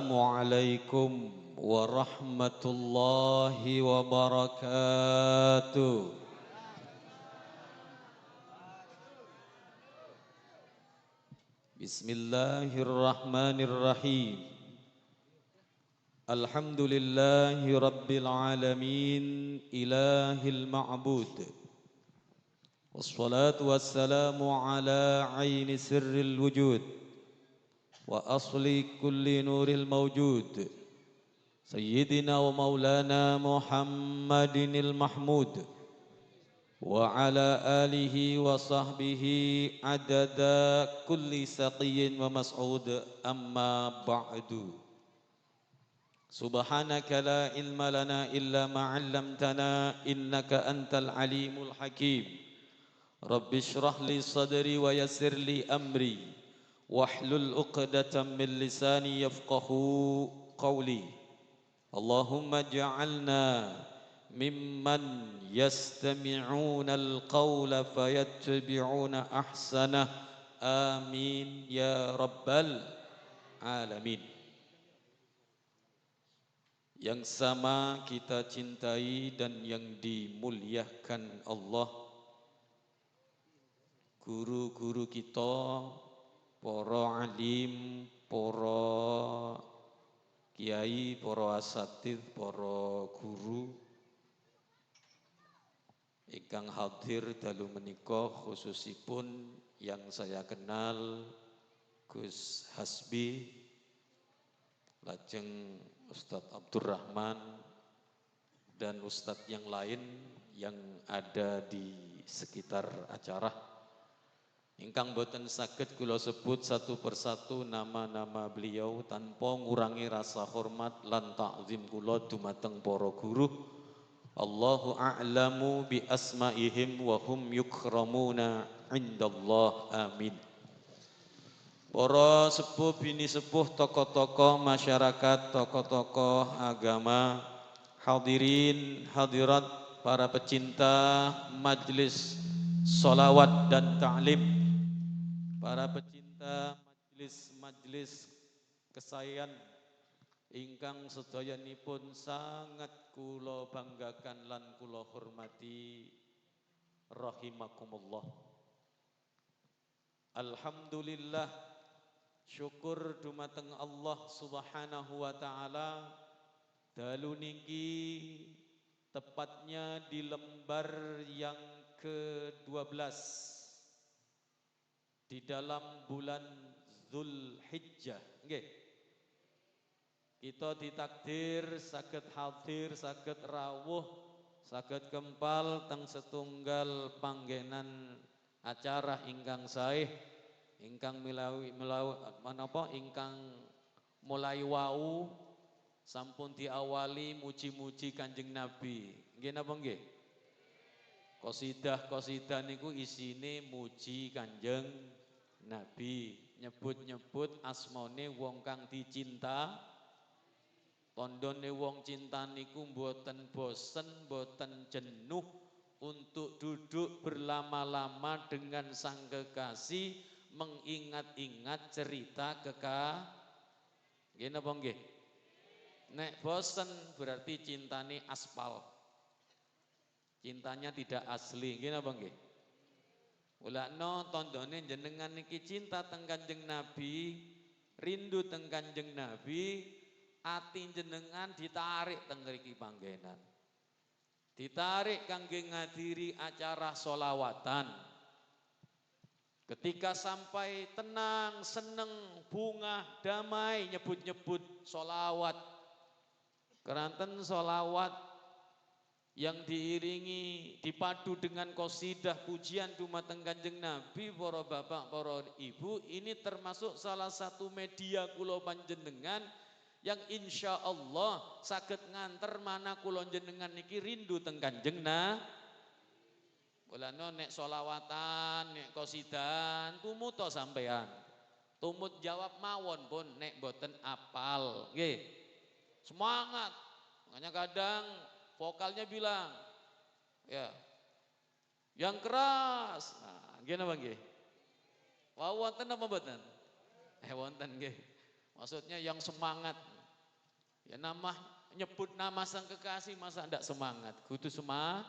Assalamualaikum warahmatullahi wabarakatuh. Bismillahirrahmanirrahim. Alhamdulillahi rabbil alamin, ilahil ma'bud. Wassalatu wassalamu ala aini sirril wujud wa asli kulli nuril mawjud. Sayyidina wa maulana Muhammadinil Mahmud wa ala alihi wa sahbihi adada kulli saqiyyin wa mas'ud, amma ba'du. Subhanaka la ilma lana illa ma 'allamtana innaka antal alimul hakim. Rabbi shrah li sadri wa yassir li amri wahlul 'uqdatam min lisani yafqahu qawli. Allahumma ja'alna mimman yastami'una al-qawla fayattabi'una ahsanah. Amin ya rabbal alamin. Yang sama kita cintai dan yang dimuliakan Allah, guru-guru kita, para alim, para kiai, para asatidz, para guru ingkang hadir dalu menika, khususipun yang saya kenal Gus Hasbi, lajeng Ustadz Abdurrahman dan Ustadz yang lain yang ada di sekitar acara. Ingkang boten saged kula sebut satu persatu nama-nama beliau tanpa ngurangi rasa hormat lan ta'zim kula dumateng para guru. Allahu a'lamu bi asma'ihim wa hum yukramuna indallah. Amin. Para sepuh bini sepuh, tokoh-tokoh masyarakat, tokoh-tokoh agama, hadirin hadirat, para pecinta majlis sholawat dan ta'lim, para pecinta majlis-majlis kesayan ingkang sedayanipun sangat kula banggakan lan kula hormati, rahimakumullah. Alhamdulillah, syukur dumateng Allah Subhanahu wa taala, dalu niki tepatnya di lembar yang ke-12 di dalam bulan Zulhijjah. Nggih. Kita ditakdir saged hadir, saged rawuh, saged kempal teng setunggal panggenan acara ingkang sae, ingkang ingkang mulai wau sampun diawali muji-muji Kanjeng Nabi. Nggih napa nggih? Qasidah niku isine muji Kanjeng Nabi, nyebut-nyebut asmane wong kang dicinta. Tandane wong cinta niku mboten bosen, mboten jenuh untuk duduk berlama-lama dengan sang kekasih, mengingat-ingat cerita nggih napa nggih? Nek bosen berarti cintane aspal. Cintanya tidak asli, nggih napa nggih? Ulakno tandane jenengan niki cinta teng Kanjeng Nabi, rindu teng Kanjeng Nabi, ati jenengan ditarik teng mriki panggenan. Ditarik kangge ngadiri acara sholawatan. Ketika sampai tenang, seneng, bunga, damai, nyebut-nyebut sholawat. Keranten sholawat yang diiringi, dipadu dengan qasidah pujian dumateng Kanjeng Nabi, para bapak, para ibu, ini termasuk salah satu media kula panjenengan yang insya Allah saged nganter mana kula jenengan niki rindu teng Kanjeng Nabi. Mulane nek sholawatan, nek qasidan tumuto sampean. Tumut jawab mawon pun nek boten apal. Nggih. Semangat. Makanya kadang vokalnya bilang ya yang keras. Nah, nggih napa nggih? Wonten apa mboten? Wonten nggih. Maksudnya yang semangat. Ya nyebut nama sang kekasih masa ndak semangat? Kudu semangat.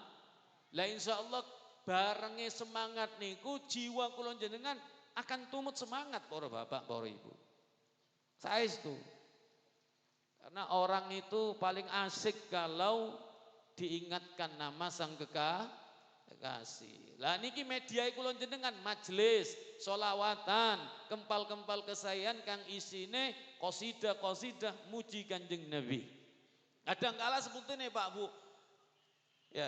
Lah insyaallah barenge semangat niku jiwa kula jenengan akan tumut semangat para bapak, para ibu. Saestu. Karena orang itu paling asik kalau diingatkan nama sang kekasih. Lah niki media kula jenengan majelis, sholawatan, kempal-kempal kesayangan kang isine qasidah muji Kanjeng Nabi. Kadangkala sebetulnya Pak Bu, ya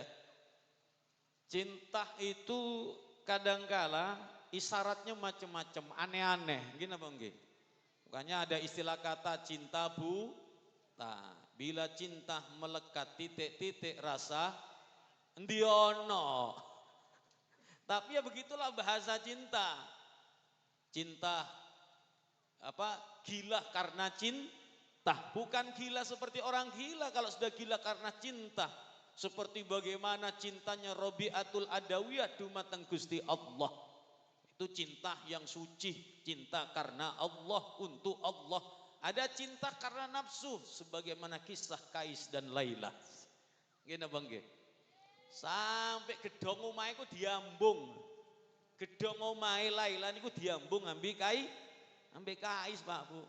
cinta itu kadangkala isyaratnya macam-macam, aneh-aneh, gini apa enggak? Bukannya ada istilah kata cinta buta. Bila cinta melekat titik-titik rasa endiono. Tapi ya begitulah bahasa cinta. Cinta gila karena cinta, bukan gila seperti orang gila. Kalau sudah gila karena cinta, seperti bagaimana cintanya Robiatul Adawiyah dumateng Gusti Allah. Itu cinta yang suci, cinta karena Allah, untuk Allah. Ada cinta karena nafsu, sebagaimana kisah Kais dan Laila. Gini bang, sampai gedong omahe ku diambung. Gedong omahe Laila niku diambung ambil Kais Pak Bu.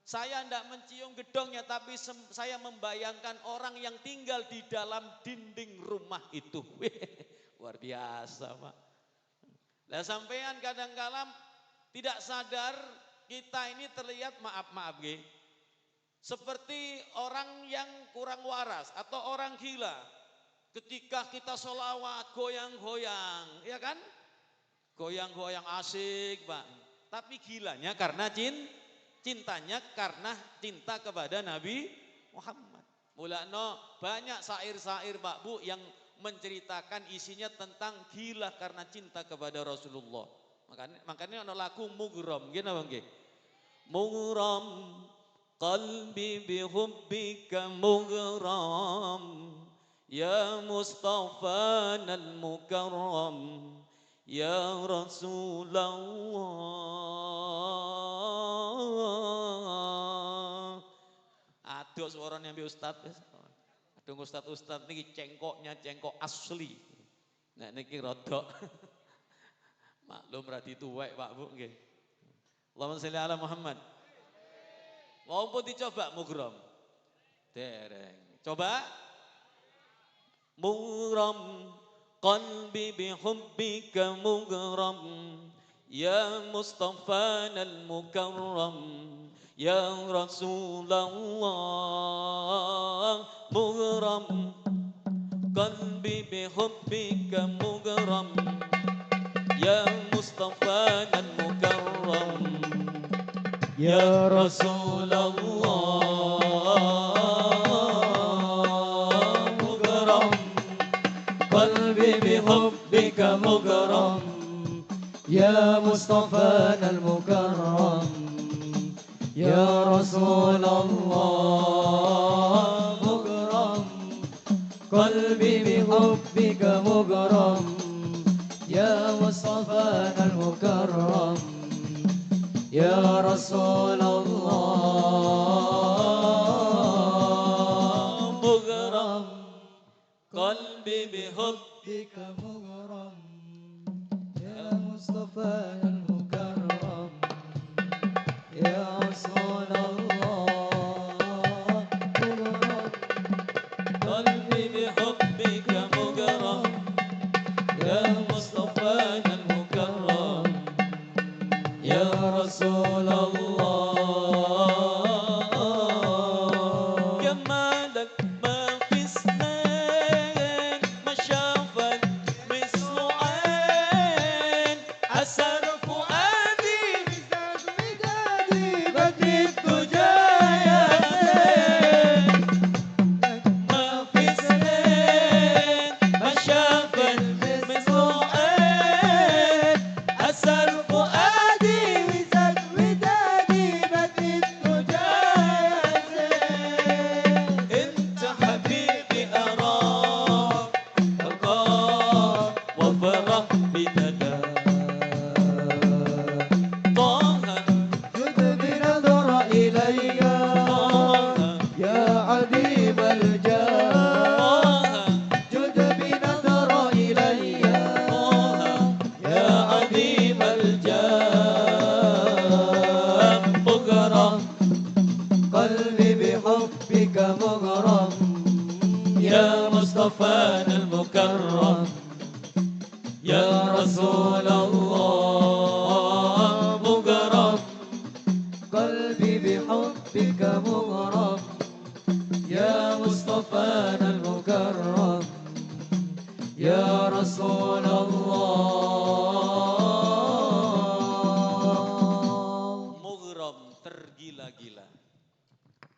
Saya tidak mencium gedongnya, tapi saya membayangkan orang yang tinggal di dalam dinding rumah itu. Luar biasa Pak. Nah sampean kadang-kadang tidak sadar kita ini terlihat maaf seperti orang yang kurang waras atau orang gila. Ketika kita sholawat goyang-goyang, ya kan? Goyang-goyang asik Pak. Tapi gilanya karena cintanya karena cinta kepada Nabi Muhammad. Mulanya banyak syair-syair Pak Bu yang menceritakan isinya tentang gila karena cinta kepada Rasulullah. Makanya ada lagu Mughram, gini bang? Mughram qalbi bihubbika mughram ya Mustafa al-Mukarram ya Rasulullah. Aduh suaranya ambil Ustaz. Aduh Ustaz niki cengkoknya cengkok asli. Nah niki rodok. Maklum radi tuwek Pak Bu nggih. Allahumma sholli ala Muhammad. Mau pun dicoba Mughram. Dereng. Coba. Mughram qalbi bihubbika mughram ya Mustafa al-Mukarram ya Rasulullah. Mughram qalbi bihubbika mughram ya Mustafa al-Mukarram ya Rasulullah. Mughram qalbi bihubbika mughram ya Mustafa al-Mukarram ya Rasulullah. Mughram qalbi bihubbika mughram ya Mustafa al-Mukarram ya Rasulullah. Mughram qalbi bihubbika mughram ya Mustafa al-Mukarram ya Rasulullah. Mughram qalbi bihubbika mughram ya Mustafa al-Mukarram ya Rasulullah. Jamalak ma fi isnan ma syafat قلبي بحبك مغرم يا مصطفانا المكرم يا رسول الله مغرم قلبي بحبك مغرم يا مصطفانا المكرم يا رسول الله. Mughram, tergila-gila.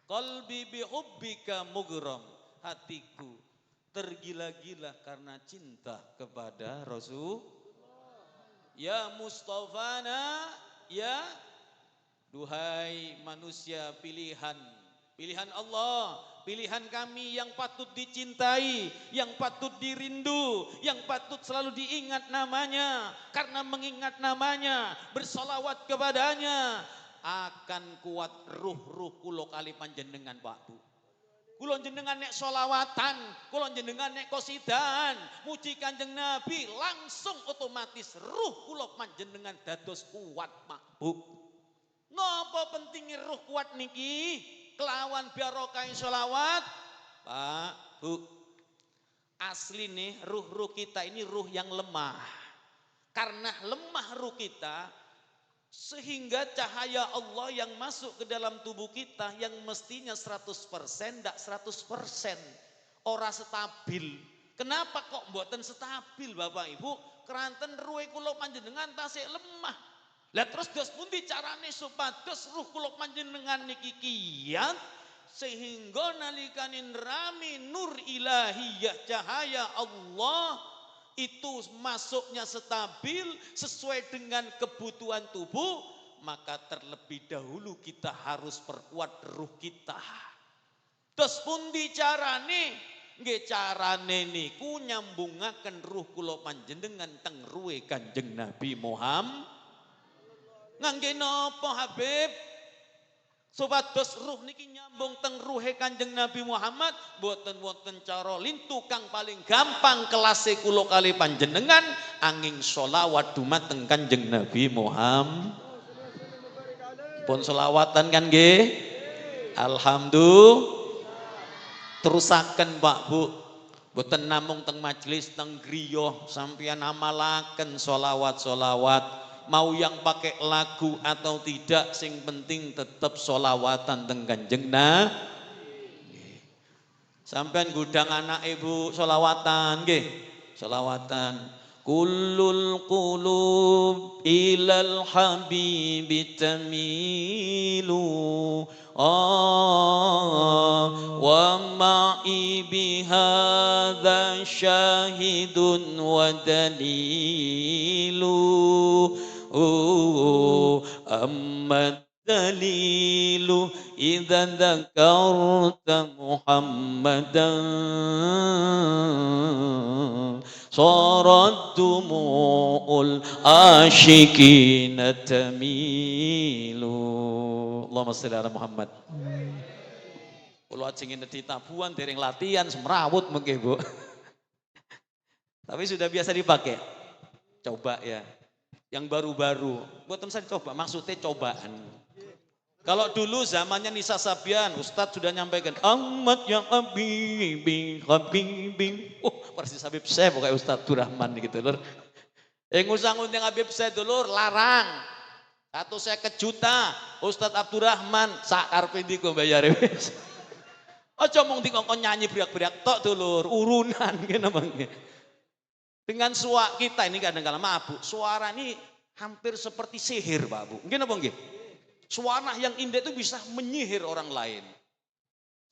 Qalbi bihubbika mughram, hatiku tergila-gila karena cinta kepada Rasul. Ya Mustafana, ya duhai manusia pilihan, pilihan Allah, pilihan kami yang patut dicintai, yang patut dirindu, yang patut selalu diingat namanya. Karena mengingat namanya, bersolawat kepadanya, akan kuat ruh-ruh kulo kali panjenengan Pak Bu. Kulo jenengan nek solawatan, kulo jenengan nek kosidan, muji kanjeng Nabi, langsung otomatis ruh kulo panjenengan dados kuat Pak Bu. Ngopo pentingnya ruh kuat niki? Kelawan barokah solawat, Pak Bu. Asli nih ruh-ruh kita ini ruh yang lemah. Karena lemah ruh kita, sehingga cahaya Allah yang masuk ke dalam tubuh kita yang mestinya 100% tidak 100%. Ora stabil. Kenapa kok mboten stabil Bapak Ibu? Keranten ruhe kula panjenengan tasih lemah. Lah terus dos pundi carane supados ruh kula panjenengan niki kiyat sehingga nalikanin rami nur ilahiyah cahaya Allah itu masuknya stabil sesuai dengan kebutuhan tubuh, maka terlebih dahulu kita harus perkuat ruh kita. Terus pundi carane? Nggih carane niku nyambungaken ruh kula panjenengan teng ruhe Kanjeng Nabi Muhammad. Ngangge napa Habib? Supados ruh niki nyambung teng ruhe Kanjeng Nabi Muhammad, boten wonten cara lintu kang paling gampang kelase kula kali panjenengan angin sholawat dumateng Kanjeng Nabi Muhammad. Pun sholawatan kan nggih? Alhamdulillah. Terusaken Pak Bu. Boten namung teng majelis teng griya sampeyan amalaken sholawat-sholawat. Mau yang pakai lagu atau tidak, sing penting tetap sholawatan teng Kanjeng Nabi. Sampean gudang anak ibu sholawatan, nggih, sholawatan. Kullul qulub ilal habibi tamilu, wa ma'i bihadza syahidun wa dalilu. Amma dalilu idza dzakarta Muhammadan sarat dumu'ul asyikin tamilu. Allahumma sholli ala Muhammad. Kula ajeng nedhi tabuhan dereng latihan semrawut mengke Bu. Tapi sudah biasa dipakai. Coba ya. Yang baru-baru, buatan saya coba, maksudnya cobaan. Kalau dulu zamannya Nisa Sabian, Ustadz sudah nyampaikan, Ahmad ya Habibi, Habibi. Persis Habib saya pokoknya Ustadz Durrahman gitu lur. Yang ngusang-ngundang Habib saya dulur, larang. Atau saya kejuta, Ustadz Abdurrahman, sakar pindiku bayar. Aja mong dikongkon nyanyi beriak-beriak tok dulur, urunan gitu bang. Dengan suara kita ini kadang-kadang mabuk, suara ini hampir seperti sihir Pak Bu. Mungkin apa enggak? Suara yang indah itu bisa menyihir orang lain.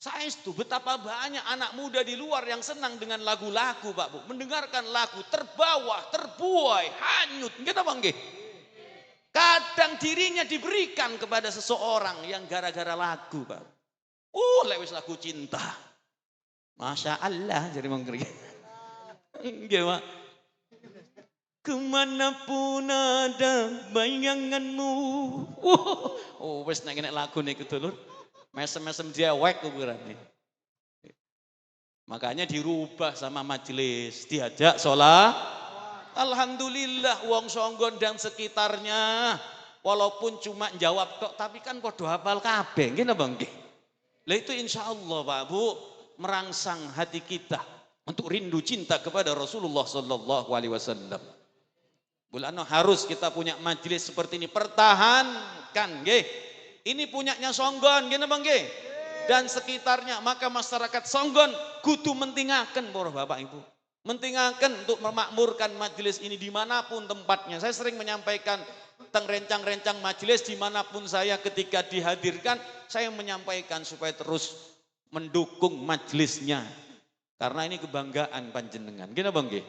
Saya itu betapa banyak anak muda di luar yang senang dengan lagu-lagu Pak Bu. Mendengarkan lagu terbawa, terbuai, hanyut. Mungkin apa enggak? Kadang dirinya diberikan kepada seseorang yang gara-gara lagu Pak. Lewis lagu cinta. Masya Allah jadi mengkeri. Enggak Pak. Kemanapun ada bayanganmu. Wes nek lagu niku dulur. Mesem-mesem diawek ukurannya. Makanya dirubah sama majelis, diajak sholat. Alhamdulillah wong Songgon dan sekitarnya walaupun cuma jawab tok tapi kan podo hafal kabeh nggih napa nggih. Lah itu insya Allah Pak Bu merangsang hati kita untuk rindu cinta kepada Rasulullah Sallallahu Alaihi Wasallam. Bulano harus kita punya majelis seperti ini, pertahankan, nggih. Ini punyanya Songgon, gini bang, nggih. Dan sekitarnya, maka masyarakat Songgon kudu mentingaken para bapak ibu, mentingaken untuk memakmurkan majelis ini dimanapun tempatnya. Saya sering menyampaikan tentang rencang-rencang majelis dimanapun saya ketika dihadirkan, saya menyampaikan supaya terus mendukung majelisnya, karena ini kebanggaan panjenengan, gini bang, nggih.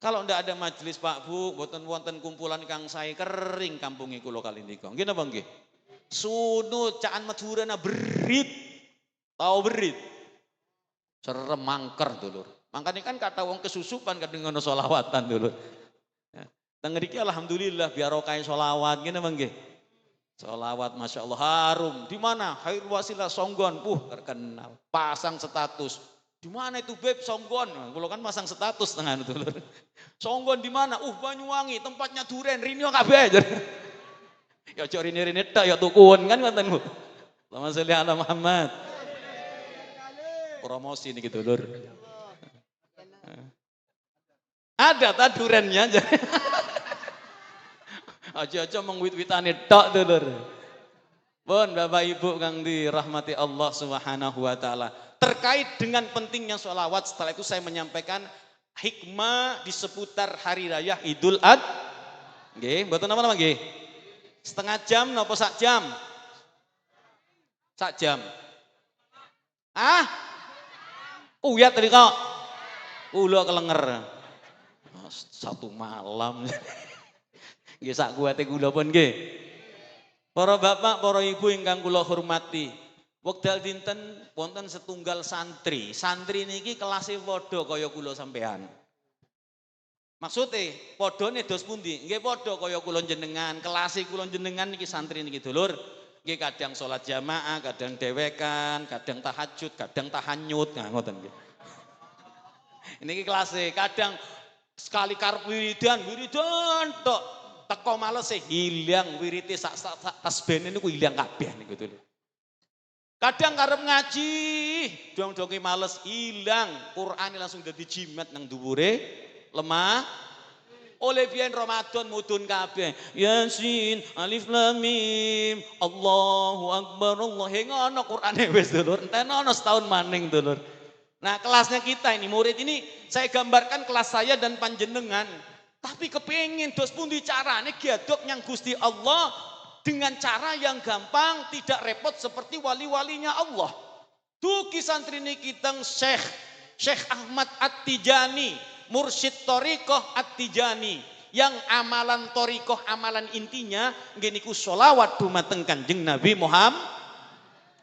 Kalau ndak ada majelis Pak Bu, boten wonten kumpulan kang saya kering kampungi kula kali niku. Nggih napa nggih? Sunut caan Madurana berit. Tahu berit? Serem mangker dulur. Makanya kan kata wong kesusupan kadang ngono selawatan dulur. Ya. Teng mriki alhamdulillah biar rokai selawat nggih napa nggih? Selawat Masya Allah harum. Di mana? Khair Wasilah Songgon. Terkenal. Pasang status. Di mana itu Beb Songgon? Kalau kan masang status tengah itu. Songgon di mana? Banyuwangi, tempatnya duren, rinyo kabeh. Ya cok rini tak ya tukun kan ngoten Bu. Allahumma sholli ala Muhammad. Promosi niki dulur. Ada ta durennya. Aja-aja mengwit-witane tok dulur. Pun Bapak Ibu kang dirahmati Allah Subhanahu wa taala. Terkait dengan pentingnya sholawat, setelah itu saya menyampaikan hikmah di seputar hari raya Idul Adha. Nggih, mboten napa-napa nggih. Setengah jam napa sak jam? Sak jam. Uyat tadi kok. Kula kelenger. Satu malam. Nggih sak kuwate kula pun nggih. Para bapak, para ibu ingkang kula hormati. Wekdal dinten wonten setunggal santri. Santri niki kelasé padha kaya kula sampean. Maksude padhane dos pundi? Nggih padha kaya kula jenengan, kelasé kula jenengan niki santri niki dulur. Nggih kadang salat jamaah, kadang dewekan, kadang tahajud, kadang tahanyut. Nah ngoten nggih. Niki kelasé, kadang sekali karep wiridan tok. Teko males hilang wirite sak tasbihne niku hilang kabeh niku dulur. Kadang karep ngaji, dong-dongi males hilang, Quran langsung dadi jimat nang dhuwure lemah. Oleh biyen Ramadan mudun kabeh. Yasin, Alif Lam Mim, Allahu Akbar, Allah. Ngono Qurane wis dulur, enten ono setahun maning dulur. Nah, kelasnya kita ini murid ini saya gambarkan kelas saya dan panjenengan. Tapi kepengin dos pundi carane giadok nyang Gusti Allah dengan cara yang gampang, tidak repot seperti wali-walinya Allah. Duki santri niki teng Syekh Ahmad At-Tijani, mursyid Thariqah At-Tijani, yang amalan Thariqah, amalan intinya nggih niku sholawat dumateng Kanjeng Nabi Muhammad.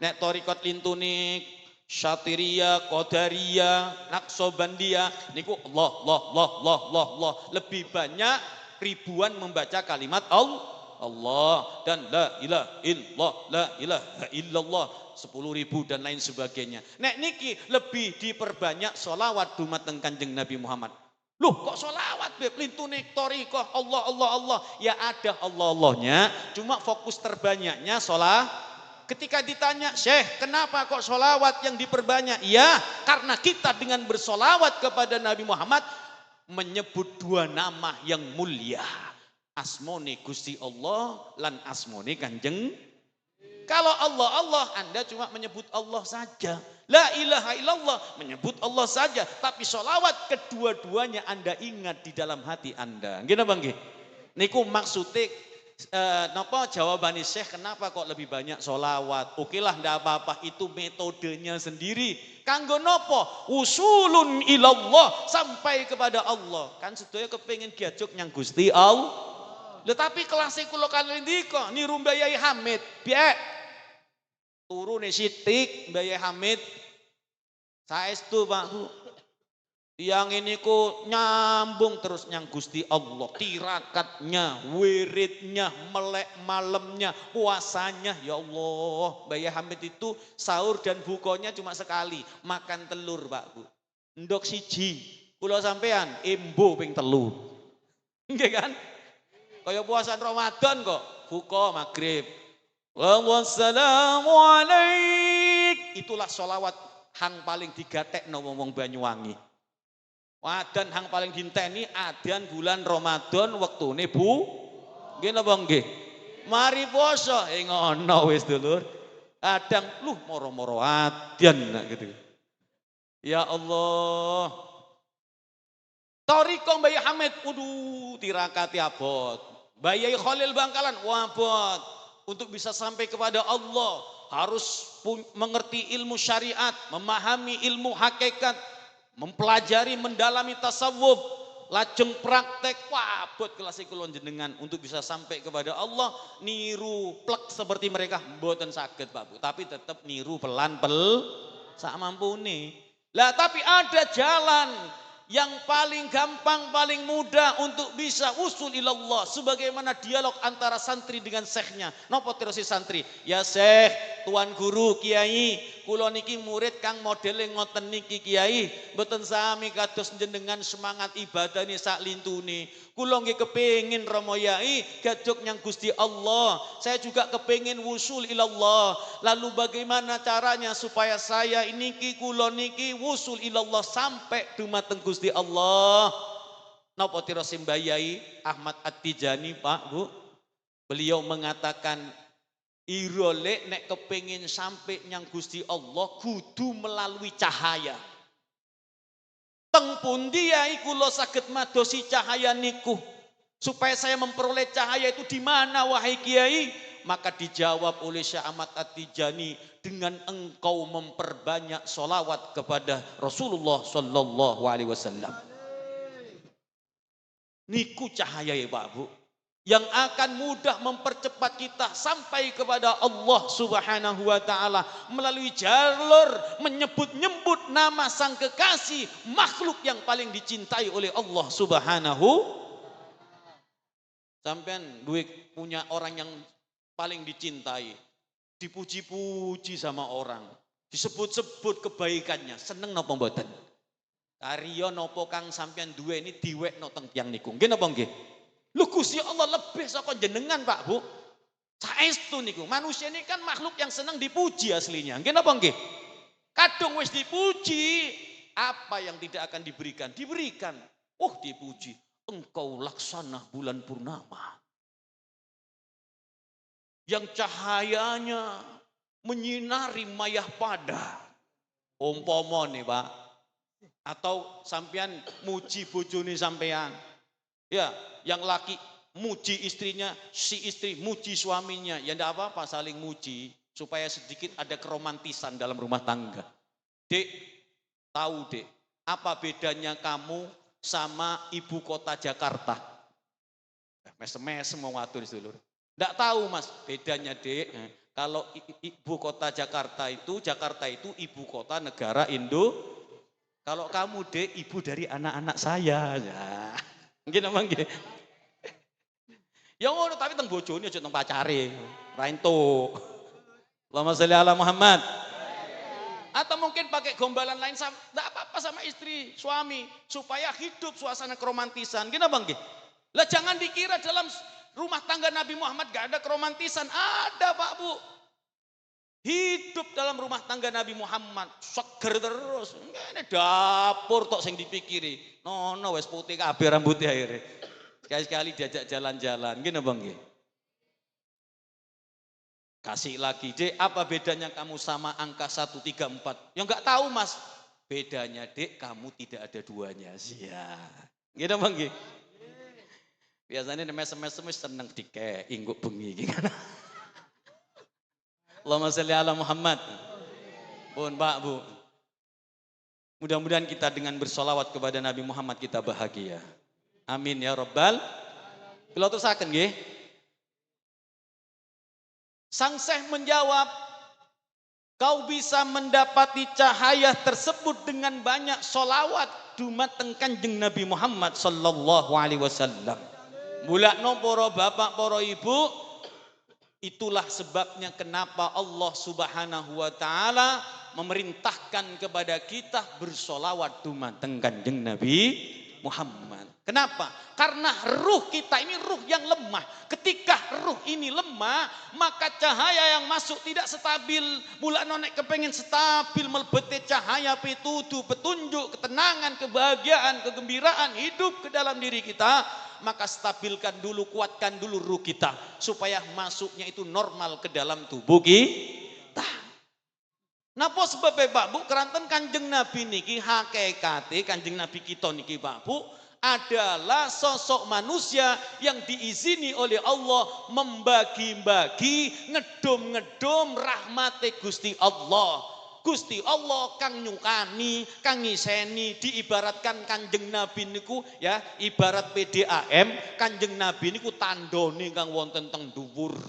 Nek Thariqat lintunik Syatiria, Qadariyah, Naqsabandiyah niku Allah. Lebih banyak ribuan membaca kalimat Allah dan la ilaha illallah 10.000 dan lain sebagainya. Nek niki lebih diperbanyak sholawat dumateng Kanjeng Nabi Muhammad. Loh kok sholawat Beb lintunik thariqah Allah. Ya ada Allah-Allahnya, cuma fokus terbanyaknya sholat. Ketika ditanya, Syekh kenapa kok sholawat yang diperbanyak? Ya karena kita dengan bersolawat kepada Nabi Muhammad menyebut dua nama yang mulia. Asmone Gusti Allah lan asmone Kanjeng. Kalau Allah Anda cuma menyebut Allah saja. La ilaha illallah menyebut Allah saja. Tapi sholawat kedua-duanya Anda ingat di dalam hati Anda. Gini bang nggih. Niku maksudnya napa jawabane Syekh kenapa kok lebih banyak sholawat. Oke lah ndak apa-apa, itu metodenya sendiri. Kanggo nopo? Usulun ilallah, sampai kepada Allah. Kan sedaya kepengin giajuk nyang Gusti Allah. Tetapi kelas kula kali ndika niru Mbah Yai Hamid, piye? Turune sithik Mbah Yai Hamid. Saestu Pak Bu. Yang ini ku nyambung terus nyang Gusti Allah, tirakatnya, wiridnya, melek malamnya, puasanya, ya Allah. Mbah Yai Hamid itu sahur dan bukanya cuma sekali, makan telur Pak Bu. Ndok siji, kula sampean embo ping telu. Nggih kan? Kaya puasa Ramadan kok, buka maghrib. Wassalamu alaikum itulah sholawat hang paling digatekno wong Banyuwangi. Wadan hang paling dinteni adan bulan Ramadan wektune Bu. Nggih napa nggih? Mari poso ngono wis dulur. Kadang moro-moro adan gitu. Ya Allah. Toriko Mbak Hamid, tirakati abot. Mbak Khalil Bangkalan, wabot. Untuk bisa sampai kepada Allah, harus mengerti ilmu syariat, memahami ilmu hakikat, mempelajari, mendalami tasawuf, lajeng praktek, wabot kelas kulon jenengan untuk bisa sampai kepada Allah, niru plek seperti mereka, mboten saged Pak Bu, tapi tetap niru pelan-pelan, sak mampune. Lah tapi ada jalan yang paling gampang, paling mudah untuk bisa usul ilallah. Sebagaimana dialog antara santri dengan syekhnya. Napa terusi santri? Ya syekh, tuan guru, kiai, kula niki murid kang modele ngoten niki kiai. Mboten sami kados jenengan semangat ibadah ni sak lintune. Kula nggih kepengin Rama Yai gaduk nyang Gusti Allah. Saya juga kepengin wusul ilallah. Lalu bagaimana caranya supaya saya niki kula niki wusul ilallah sampai dumateng Gusti Allah? Napa tira Mbah Yai Ahmad At-Tijani Pak Bu? Beliau mengatakan irole nek kepengin sampai nyang Gusti Allah kudu melalui cahaya. Teng pundi yai kula saged madosi cahaya niku supaya saya memperoleh cahaya itu di mana wahai kiai? Maka dijawab oleh Syekh Ahmad At-Tijani dengan engkau memperbanyak sholawat kepada Rasulullah sallallahu alaihi wasallam. Niku cahaya ya Pak Bu, yang akan mudah mempercepat kita sampai kepada Allah Subhanahu wa taala melalui jalur menyebut-nyebut nama sang kekasih, makhluk yang paling dicintai oleh Allah Subhanahu. Sampean duit punya orang yang paling dicintai, dipuji-puji sama orang, disebut-sebut kebaikannya, seneng napa mboten? Karya napa kang sampean duwe ini diwekno teng tiyang niku. Nggih napa nggih? Lho Gusti Allah lebih saka jenengan Pak Bu. Saestu niku. Manusia ini kan makhluk yang senang dipuji aslinya. Nggih napa nggih? Kadung wis dipuji, apa yang tidak akan diberikan? Diberikan. Oh dipuji. Engkau laksana bulan purnama. Yang cahayanya menyinari mayah pada. Umpama nih Pak. Atau sampean muji bojone sampean. Ya, yang laki muji istrinya, si istri muji suaminya. Ya enggak apa-apa saling muji supaya sedikit ada keromantisan dalam rumah tangga. Dek, tahu Dek, apa bedanya kamu sama ibu kota Jakarta? Mesem-mesem mau ngatur dulur. Enggak tahu Mas, bedanya Dek. Kalau ibu kota Jakarta itu ibu kota negara Indo. Kalau kamu Dek, ibu dari anak-anak saya. Ya. Nggih napa nggih? Ya ngono tapi teng bojone aja teng pacare. Ra entuk. Allahumma sholli ala Muhammad. Atau mungkin pakai gombalan lain sama enggak apa-apa sama istri, suami supaya hidup suasana keromantisan. Nggih napa nggih? Lah jangan dikira dalam rumah tangga Nabi Muhammad gak ada keromantisan. Ada Pak Bu. Hidup dalam rumah tangga Nabi Muhammad seger terus. Ini dapur tok sing dipikiri. Nono wis putih kabeh rambutnya akhirnya. Sekali-sekali diajak jalan-jalan. Gini Bang nggih. Kasih lagi, Dek, apa bedanya kamu sama angka 134? Ya enggak tahu Mas. Bedanya Dek, kamu tidak ada duanya. Sia. Gini Bang nggih. Biasanya mes-mes seneng dike ingguk bengi gitu. Allahumma sholli ala Muhammad. Pun Pak Bu. Mudah-mudahan kita dengan bersolawat kepada Nabi Muhammad kita bahagia. Amin ya Rabbal. Kalau terusaken nggih. Sang Syekh menjawab, kau bisa mendapati cahaya tersebut dengan banyak solawat dumateng Kanjeng Nabi Muhammad sallallahu alaihi wasallam. Mulakno para bapak, para ibu, itulah sebabnya kenapa Allah Subhanahu wa taala memerintahkan kepada kita bersolawat dumateng Kanjeng Nabi Muhammad. Kenapa? Karena ruh kita ini ruh yang lemah. Ketika ruh ini lemah, maka cahaya yang masuk tidak stabil. Mula nonek kepengen stabil, melebeti cahaya pituduh, petunjuk, ketenangan, kebahagiaan, kegembiraan hidup ke dalam diri kita. Maka stabilkan dulu, kuatkan dulu ruh kita. Supaya masuknya itu normal ke dalam tubuh kita. Napa sebabnya Pak Bu? Keranten Kanjeng Nabi niki hakikate Kanjeng Nabi kita niki Pak Bu adalah sosok manusia yang diizini oleh Allah membagi-bagi ngedom-ngedom rahmate Gusti Allah. Gusti Allah kang nyukani, kang ngiseni, diibaratkan Kanjeng Nabi niku ya, ibarat PDAM, Kanjeng Nabi niku tandone kang wonten teng dhuwur.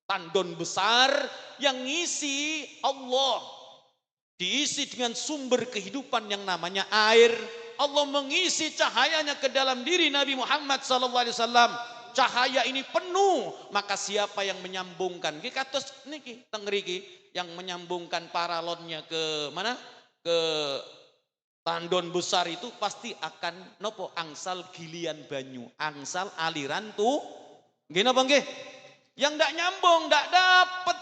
Tandon besar yang ngisi Allah. Diisi dengan sumber kehidupan yang namanya air. Allah mengisi cahayanya ke dalam diri Nabi Muhammad SAW. Cahaya ini penuh, maka siapa yang menyambungkan? Ki kados niki teng mriki yang menyambungkan paralonnya ke mana? Ke tandon besar itu pasti akan nopo angsal gilian banyu, angsal aliran tuh. Nggih napa nggih? Yang ndak nyambung, ndak dapat.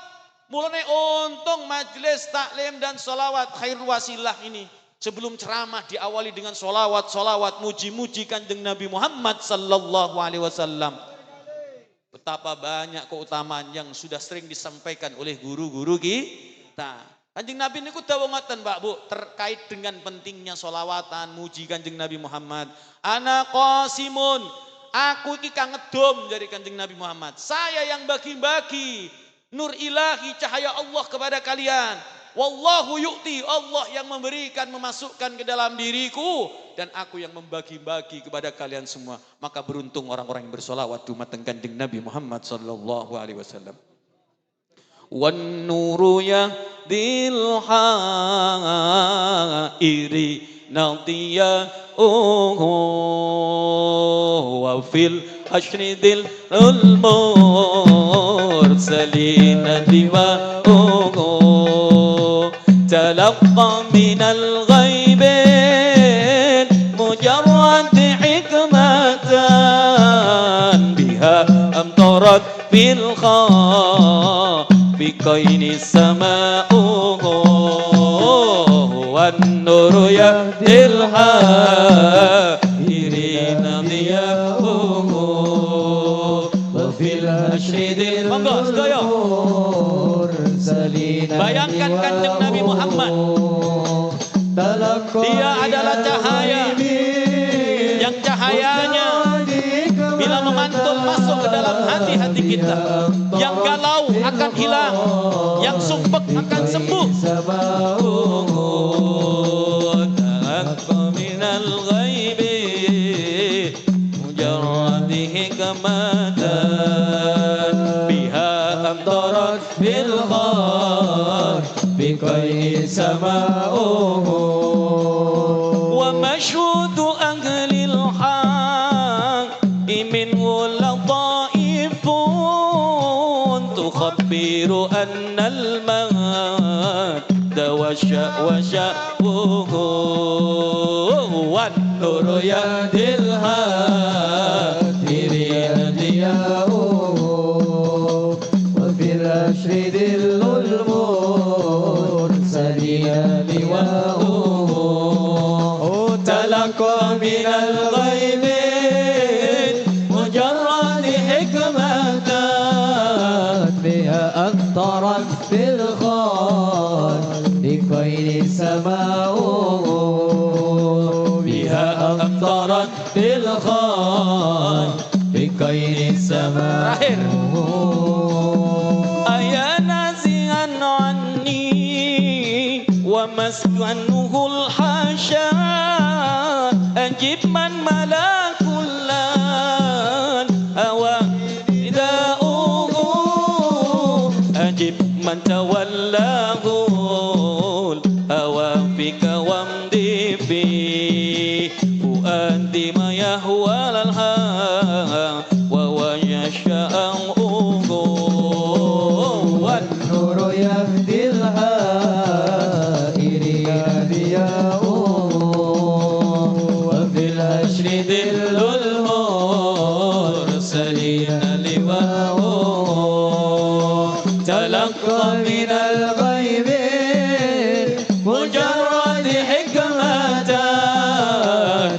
Mulane untung majelis taklim dan sholawat khairul wasilah ini. Sebelum ceramah diawali dengan solawat, muji-muji Kanjeng Nabi Muhammad sallallahu alaihi wasallam. Betapa banyak keutamaan yang sudah sering disampaikan oleh guru-guru kita. Kanjeng Nabi niku dawuh ngoten Pak Bu, terkait dengan pentingnya solawatan, muji Kanjeng Nabi Muhammad. Ana qasimun, aku iki kang ngedom dari Kanjeng Nabi Muhammad. Saya yang bagi-bagi nur ilahi cahaya Allah kepada kalian. Wallahu yu'ti, Allah yang memberikan, memasukkan ke dalam diriku, dan aku yang membagi-bagi kepada kalian semua. Maka beruntung orang-orang yang bersolawat di umat Kanjeng Nabi Muhammad sallallahu alaihi wasallam. Wan nuru yahdil hairi nadiya wa fil ashridil mursalina diwa تلقى من الغيب مجرد حكمة بها أمطرت بالخافقين السماء والنور يهدي الحائرين ضياء وفي الأشهد bayangkan Kanjeng Nabi Muhammad, dia adalah cahaya yang cahayanya bila memantul masuk ke dalam hati-hati kita, yang galau akan hilang, yang sumpek akan sembuh. Minal ghaibi mujarradi hikmatan biha amtarat bil بقيء سماؤه ومشهود أهل الحق منه لطائف تخبر أن المهد وشأوه والنور يهدي الهادرين ضياؤه وفي الأشهد تلقى من الغيب مجرد حكمة بها أمطرت في الخالقين السماء بها أمطرت في الخالقين السماء أيا نازها عني ومسكنه الحاشا أجب من ملا كلان أوى رداؤه أجب من تولاه الهوى فيك وامضي في فؤادي ما يهوى الهوى وهو يشاء والنور يهدي الهائرين ضياؤه وفي الأشر ذل مجرد حكمة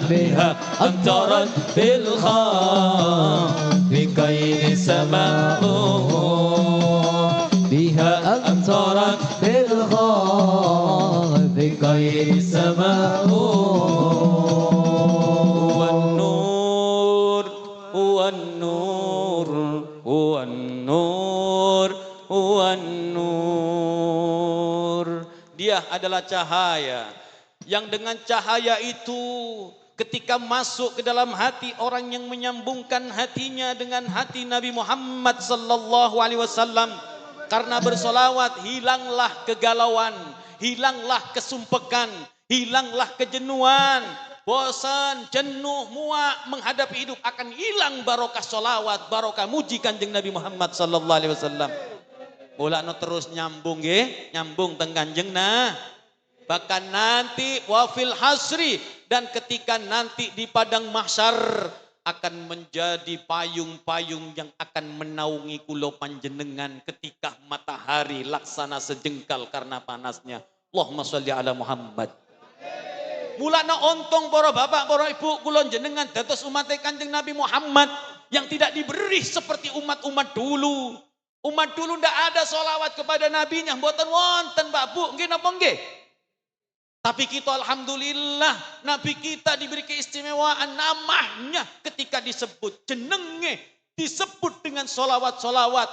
بها أمطرت بالخاف كيد السماء بها أمطرت بالخاف كيد السماء والنور والنور والنور والنور. Dia adalah cahaya yang dengan cahaya itu ketika masuk ke dalam hati orang yang menyambungkan hatinya dengan hati Nabi Muhammad sallallahu alaihi wasallam, karena bersolawat hilanglah kegalauan, hilanglah kesumpekan, hilanglah kejenuhan, bosan, jenuh, muak menghadapi hidup, akan hilang barokah solawat, barokah muji Kanjeng Nabi Muhammad sallallahu alaihi wasallam. Mulakno terus nyambung nggih, nyambung teng Kanjeng bahkan nanti wafil hasri, dan ketika nanti di padang mahsyar akan menjadi payung-payung yang akan menaungi kula panjenengan ketika matahari laksana sejengkal karena panasnya. Allahumma sholli ala Muhammad. Mulana ontong para bapak, para ibu, kula jenengan dados umat Kanjeng Nabi Muhammad yang tidak diberi seperti umat-umat dulu. Umat dulu ndak ada solawat kepada nabinya, mboten wonten Pak Bu, nggih napa nggih? Tapi kita alhamdulillah Nabi kita diberi keistimewaan namanya ketika disebut jenenge disebut dengan solawat-solawat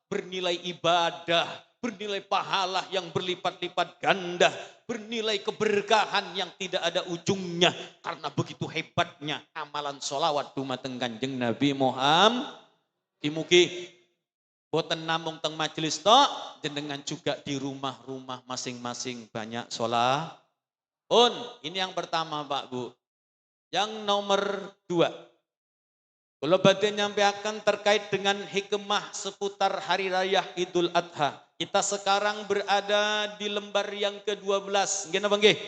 bernilai ibadah, bernilai pahala yang berlipat-lipat ganda, bernilai keberkahan yang tidak ada ujungnya karena begitu hebatnya amalan solawat dumateng Kanjeng Nabi Muhammad. Mugi boten namung teng majelis tok, jenengan juga di rumah-rumah masing-masing banyak sholat. Ini yang pertama Pak Bu. Yang nomor 2. Kalau badhe nyampaikan terkait dengan hikmah seputar hari raya Idul Adha. Kita sekarang berada di lembar yang ke-12. Nggih napa nggih?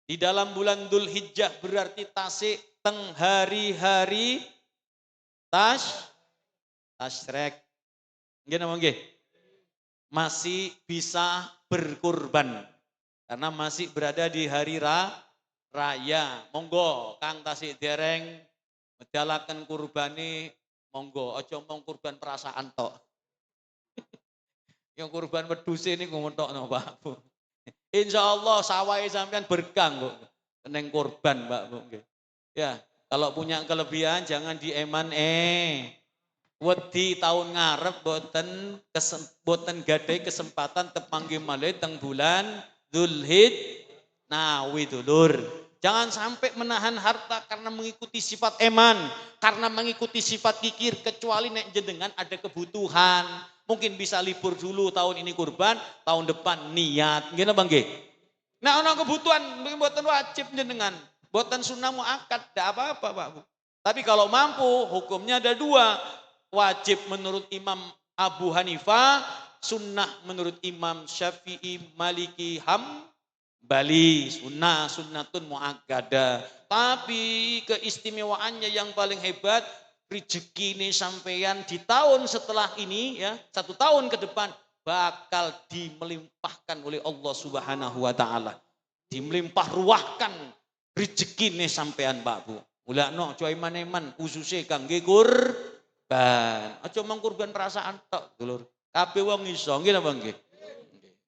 Di dalam bulan Dzul Hijjah, berarti tasik teng hari-hari tasyrik. Nggih napa nggih? Masih bisa berkurban. Karena masih berada di hari raya. Monggo Kang tasik dereng medalaken kurbane, monggo aja mong kurban perasaan tok. Yang kurban wedhus ini ngomotokno Pak Bu. Insyaallah sawahe sampean berkah kok neng kurban Pak Bu nggih. Ya, kalau punya kelebihan jangan dieman wedi tahun ngarep boten gadai kesempatan tepanggih malih teng bulan Dzulhijjah. Nawi dulur, jangan sampai menahan harta karena mengikuti sifat eman, karena mengikuti sifat kikir, kecuali nek jenengan ada kebutuhan. Mungkin bisa libur dulu tahun ini kurban, tahun depan niat. Nggih napa nggih? Nah, ana kebutuhan mungkin boten wajib jenengan, boten sunnah muakkad, ndak apa-apa Pak Bu. Tapi kalau mampu, hukumnya ada 2. Wajib menurut Imam Abu Hanifah, sunnah menurut Imam Syafi'i, Maliki, Hambali. Sunnatun muakkadah. Tapi keistimewaannya yang paling hebat, rezeki ini sampeyan di tahun setelah ini ya, 1 tahun ke depan bakal dimelimpahkan oleh Allah Subhanahu wa taala. Dimelimpah ruahkan rezeki ini sampeyan Pak Bu. Mulakno aja iman-iman khususnya kangge kurban. Aja mung kurban perasaan tok, dulur. Kabeh wong iso nggih napa nggih?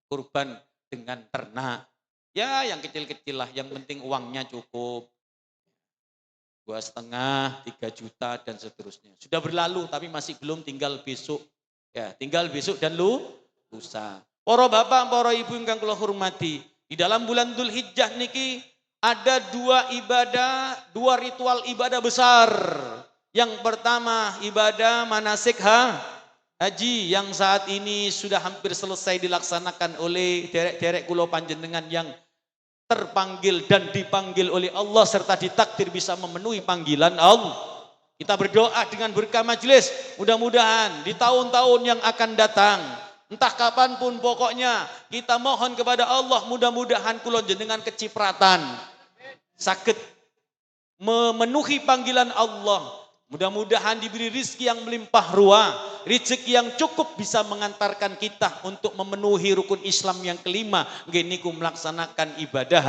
Kurban dengan ternak. Ya yang kecil-kecil lah, yang penting uangnya cukup. 2,5, 3 juta dan seterusnya. Sudah berlalu tapi masih belum, tinggal besok. Ya, tinggal besok dan lusa. Para bapak, para ibu yang kula hormati, di dalam bulan Dzul Hijjah niki ada 2 ibadah, 2 ritual ibadah besar. Yang pertama ibadah manasik haji yang saat ini sudah hampir selesai dilaksanakan oleh derek-derek kula panjenengan yang terpanggil dan dipanggil oleh Allah serta ditakdir bisa memenuhi panggilan Allah. Kita berdoa dengan berkah majelis, mudah-mudahan di tahun-tahun yang akan datang, entah kapanpun pokoknya kita mohon kepada Allah, mudah-mudahan kula jenengan kecipratan saged memenuhi panggilan Allah. Mudah-mudahan diberi rizki yang melimpah ruah, rezeki yang cukup bisa mengantarkan kita untuk memenuhi rukun Islam yang kelima. Nggih niku melaksanakan ibadah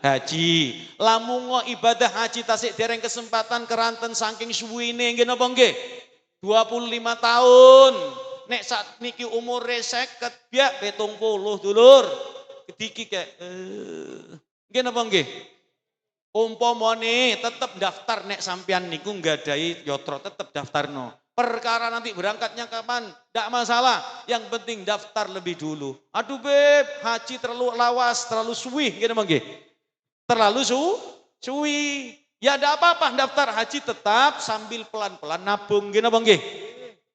haji. Lamungo ibadah haji tasik dereng kesempatan keranten saking suwine nggih napa nggih? 25 tahun. Nek saat niki umure 50 biak 70 dulur. Kediki kayak nggih napa nggih? Umpamane tetep daftar nek sampean niku nggadahi yatra tetep daftarno. Perkara nanti berangkatnya kapan? Tidak masalah. Yang penting daftar lebih dulu. Aduh beb, haji terlalu lawas, terlalu suwi, gitu nggih. Terlalu suwi. Ya tidak apa-apa daftar haji tetap sambil pelan-pelan nabung, gitu nggih.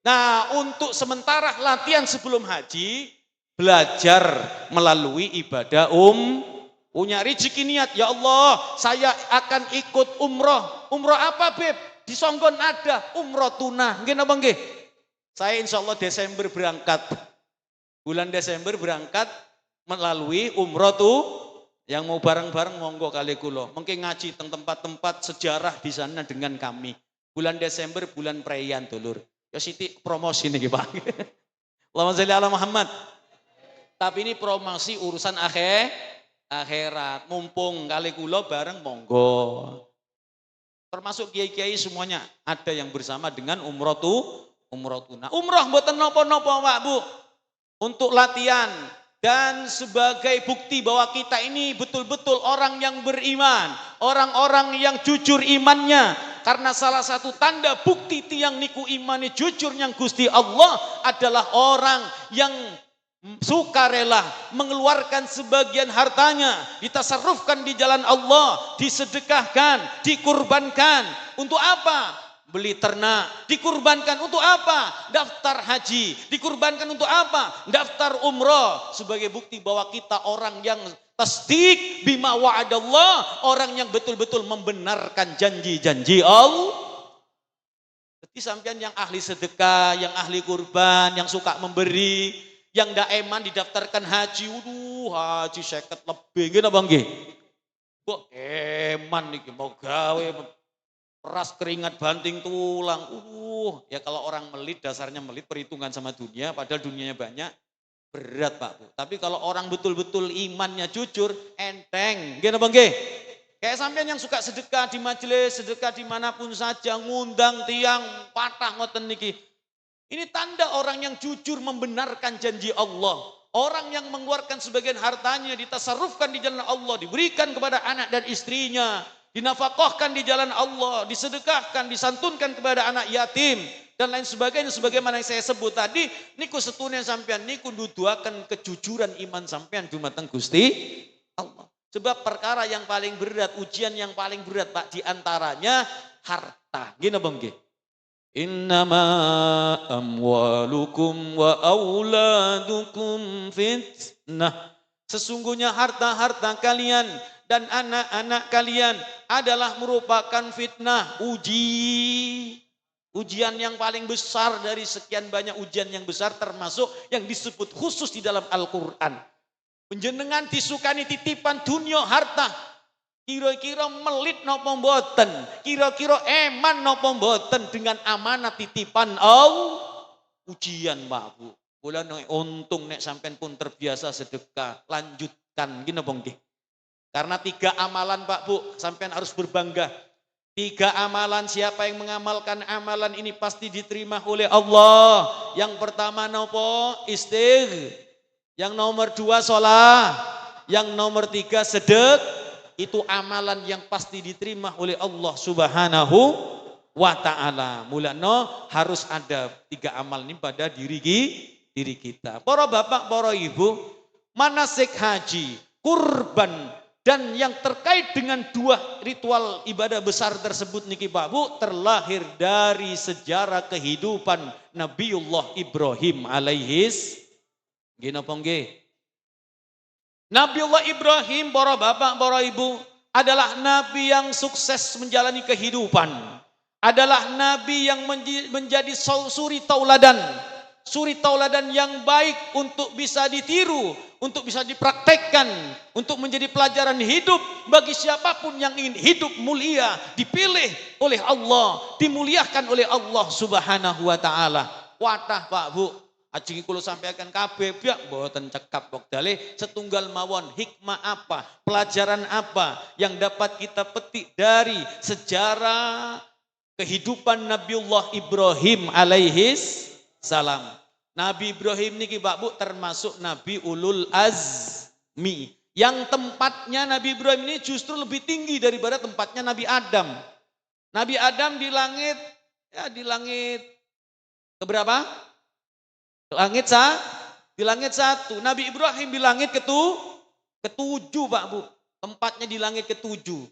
Nah, untuk sementara latihan sebelum haji belajar melalui ibadah punya rezeki niat, ya Allah saya akan ikut umroh. Umroh apa beb? Di Songgon ada umroh tunah. Nggih napa nggih? Saya insya Allah Desember berangkat. Bulan Desember berangkat melalui umroh tuh. Yang mau bareng-bareng monggo kali kula. Mungkin ngaji teng tempat-tempat sejarah di sana dengan kami. Bulan Desember bulan perayaan dulur. Ya siti promosi nih Pak. Allahumma sholli ala Muhammad. Tapi ini promosi urusan akhirat. Mumpung kali kula bareng monggo. Termasuk kiai-kiai semuanya ada yang bersama dengan umroh tunah. Umroh mboten napa-napa Pak Bu. Untuk latihan dan sebagai bukti bahwa kita ini betul-betul orang yang beriman, orang-orang yang jujur imannya. Karena salah satu tanda bukti tiang niku imani jujur yang Gusti Allah adalah orang yang sukarela mengeluarkan sebagian hartanya, ditasarrufkan di jalan Allah, disedekahkan, dikurbankan. Untuk apa? Beli ternak. Dikurbankan untuk apa? Daftar haji. Dikurbankan untuk apa? Daftar umroh. Sebagai bukti bahwa kita orang yang tasdik bima wa'adallah, orang yang betul-betul membenarkan janji-janji Allah. Jadi sampean yang ahli sedekah, yang ahli kurban, yang suka memberi, yang ndak eman didaftarkan haji, haji 50 lebih, gitu bang nggih. Kok eman nih mau gawe peras keringat banting tulang, ya kalau orang melit dasarnya melit perhitungan sama dunia, padahal dunianya banyak, berat Pak Bu. Tapi kalau orang betul-betul imannya jujur, enteng, gitu bang nggih. Kayak sampean yang suka sedekah di majelis, sedekah dimanapun saja, ngundang tiang patah ngoten niki. Ini tanda orang yang jujur membenarkan janji Allah. Orang yang mengeluarkan sebagian hartanya ditasarrufkan di jalan Allah, diberikan kepada anak dan istrinya, dinafkahkan di jalan Allah, disedekahkan, disantunkan kepada anak yatim dan lain sebagainya sebagaimana yang saya sebut tadi. Niku setune sampean niku nuduhaken kejujuran iman sampean dumateng Gusti Allah. Sebab perkara yang paling berat, ujian yang paling berat Pak diantaranya harta. Gini Bang nggih. Innama amwalukum wa auladukum fitnah. Sesungguhnya harta-harta kalian dan anak-anak kalian adalah merupakan fitnah, ujian yang paling besar dari sekian banyak ujian yang besar, termasuk yang disebut khusus di dalam Al-Quran. Panjenengan disukani titipan dunia harta, kira-kira melit napa mboten? Kira-kira eman napa mboten dengan amanat titipan Allah? Ujian Pak Bu. Kula untung nek sampean pun terbiasa sedekah, lanjutkan gini napa nggih? Karena 3 amalan Pak Bu, sampean harus berbangga. 3 amalan, siapa yang mengamalkan amalan ini pasti diterima oleh Allah. Yang pertama napa? Yang nomor 2 sholat. Yang nomor 3 sedekah. Itu amalan yang pasti diterima oleh Allah Subhanahu wa ta'ala. Mulanya harus ada 3 amal ini pada diri kita. Para bapak, para ibu, manasik haji, kurban, dan yang terkait dengan 2 ritual ibadah besar tersebut niki Pak Bu, terlahir dari sejarah kehidupan Nabiullah Ibrahim alaihis. Gini apa nggih? Nabiullah Ibrahim, para bapak, para ibu, adalah nabi yang sukses menjalani kehidupan. Adalah nabi yang menjadi suri tauladan. Suri tauladan yang baik untuk bisa ditiru, untuk bisa dipraktekkan, untuk menjadi pelajaran hidup bagi siapapun yang ingin hidup mulia, dipilih oleh Allah, dimuliakan oleh Allah Subhanahu wa ta'ala. kuatah Pak Bu. Ajeng kula sampaikan kabeh biak mboten cekap wektale setunggal mawon hikmah apa, pelajaran apa yang dapat kita petik dari sejarah kehidupan Nabiullah Ibrahim alaihis salam. Nabi Ibrahim niki Pak Bu termasuk Nabi Ulul Azmi. Yang tempatnya Nabi Ibrahim ini justru lebih tinggi daripada tempatnya Nabi Adam. Nabi Adam di langit, ya di langit keberapa? Di langit satu. Nabi Ibrahim di langit ketujuh Pak Bu. Tempatnya di langit ketujuh.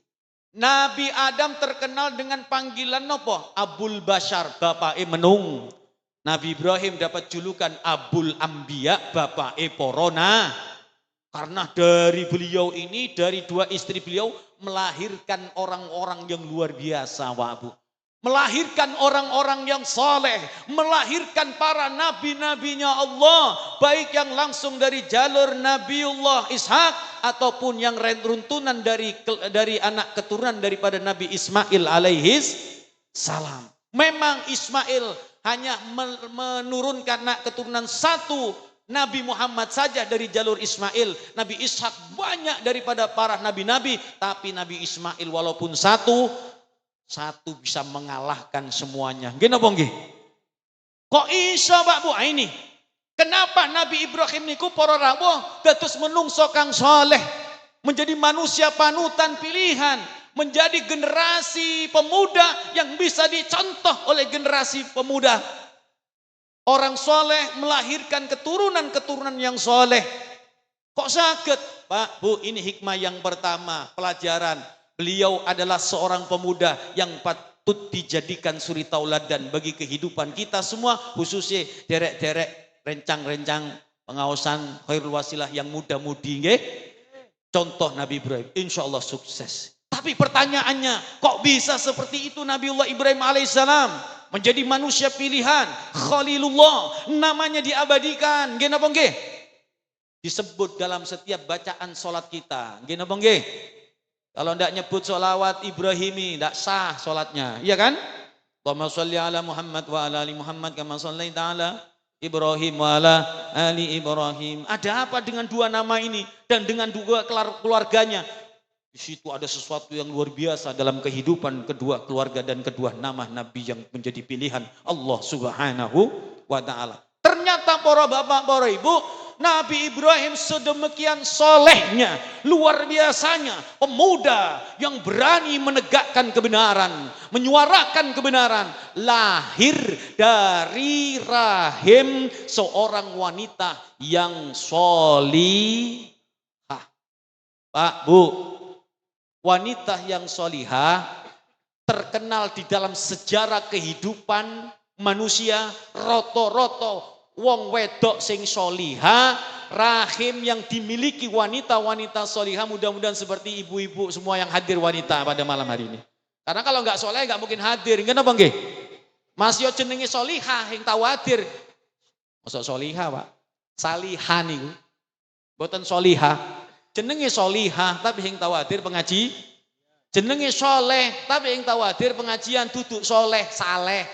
Nabi Adam terkenal dengan panggilan apa? Abul Bashar, Bapak Menung. Nabi Ibrahim dapat julukan Abul Ambiya, Bapak Porona. Karena dari beliau ini, dari dua istri beliau melahirkan orang-orang yang luar biasa Pak Bu. Melahirkan orang-orang yang saleh, melahirkan para nabi-nabinya Allah, baik yang langsung dari jalur Nabiullah Ishak ataupun yang runtunan dari anak keturunan daripada Nabi Ismail alaihis salam. Memang Ismail hanya menurunkan anak keturunan satu Nabi Muhammad saja dari jalur Ismail. Nabi Ishak banyak daripada para nabi-nabi, tapi Nabi Ismail walaupun satu bisa mengalahkan semuanya. Nggih napa nggih? Kok iso Pak Bu? Ini. Kenapa Nabi Ibrahim niku para rawuh dados menungso kang saleh, menjadi manusia panutan pilihan, menjadi generasi pemuda yang bisa dicontoh oleh generasi pemuda. Orang soleh melahirkan keturunan-keturunan yang soleh. Kok sakit? Pak Bu, ini hikmah yang pertama, pelajaran. Beliau adalah seorang pemuda yang patut dijadikan suri tauladan bagi kehidupan kita semua, khususnya derek-derek rencang-rencang pengawasan khairul wasilah yang muda-mudi. Contoh Nabi Ibrahim, insya Allah sukses. Tapi pertanyaannya, kok bisa seperti itu Nabiullah Ibrahim alaihissalam menjadi manusia pilihan, Khalilullah, namanya diabadikan. Nggih napa nggih? Disebut dalam setiap bacaan sholat kita. Nggih napa nggih? Kalau tidak nyebut sholawat Ibrahimi, tidak sah sholatnya. Iya kan? Allahumma sholli ala Muhammad wa ala ali Muhammad kama shallaita ala Ibrahim wa ala ali Ibrahim. Ada apa dengan dua nama ini dan dengan dua keluarganya? Di situ ada sesuatu yang luar biasa dalam kehidupan kedua keluarga dan kedua nama Nabi yang menjadi pilihan Allah Subhanahu wa ta'ala. Ternyata para bapak, para ibu, Nabi Ibrahim sedemikian solehnya, luar biasanya, pemuda yang berani menegakkan kebenaran, menyuarakan kebenaran, lahir dari rahim seorang wanita yang solihah. Pak, Bu, wanita yang solihah terkenal di dalam sejarah kehidupan manusia, roto-roto wong wedok sing solihah, rahim yang dimiliki wanita-wanita solihah, mudah-mudahan seperti ibu-ibu semua yang hadir wanita pada malam hari ini. Karena kalau nggak soleh nggak mungkin hadir. Kenapa nggih? Mas yo jenenge solihah yang tahu hadir. Masuk solihah Pak, salihah niku, boten solihah. Jenenge solihah tapi yang tahu hadir pengaji. Jenenge soleh tapi yang tahu hadir pengajian, duduk soleh, saleh.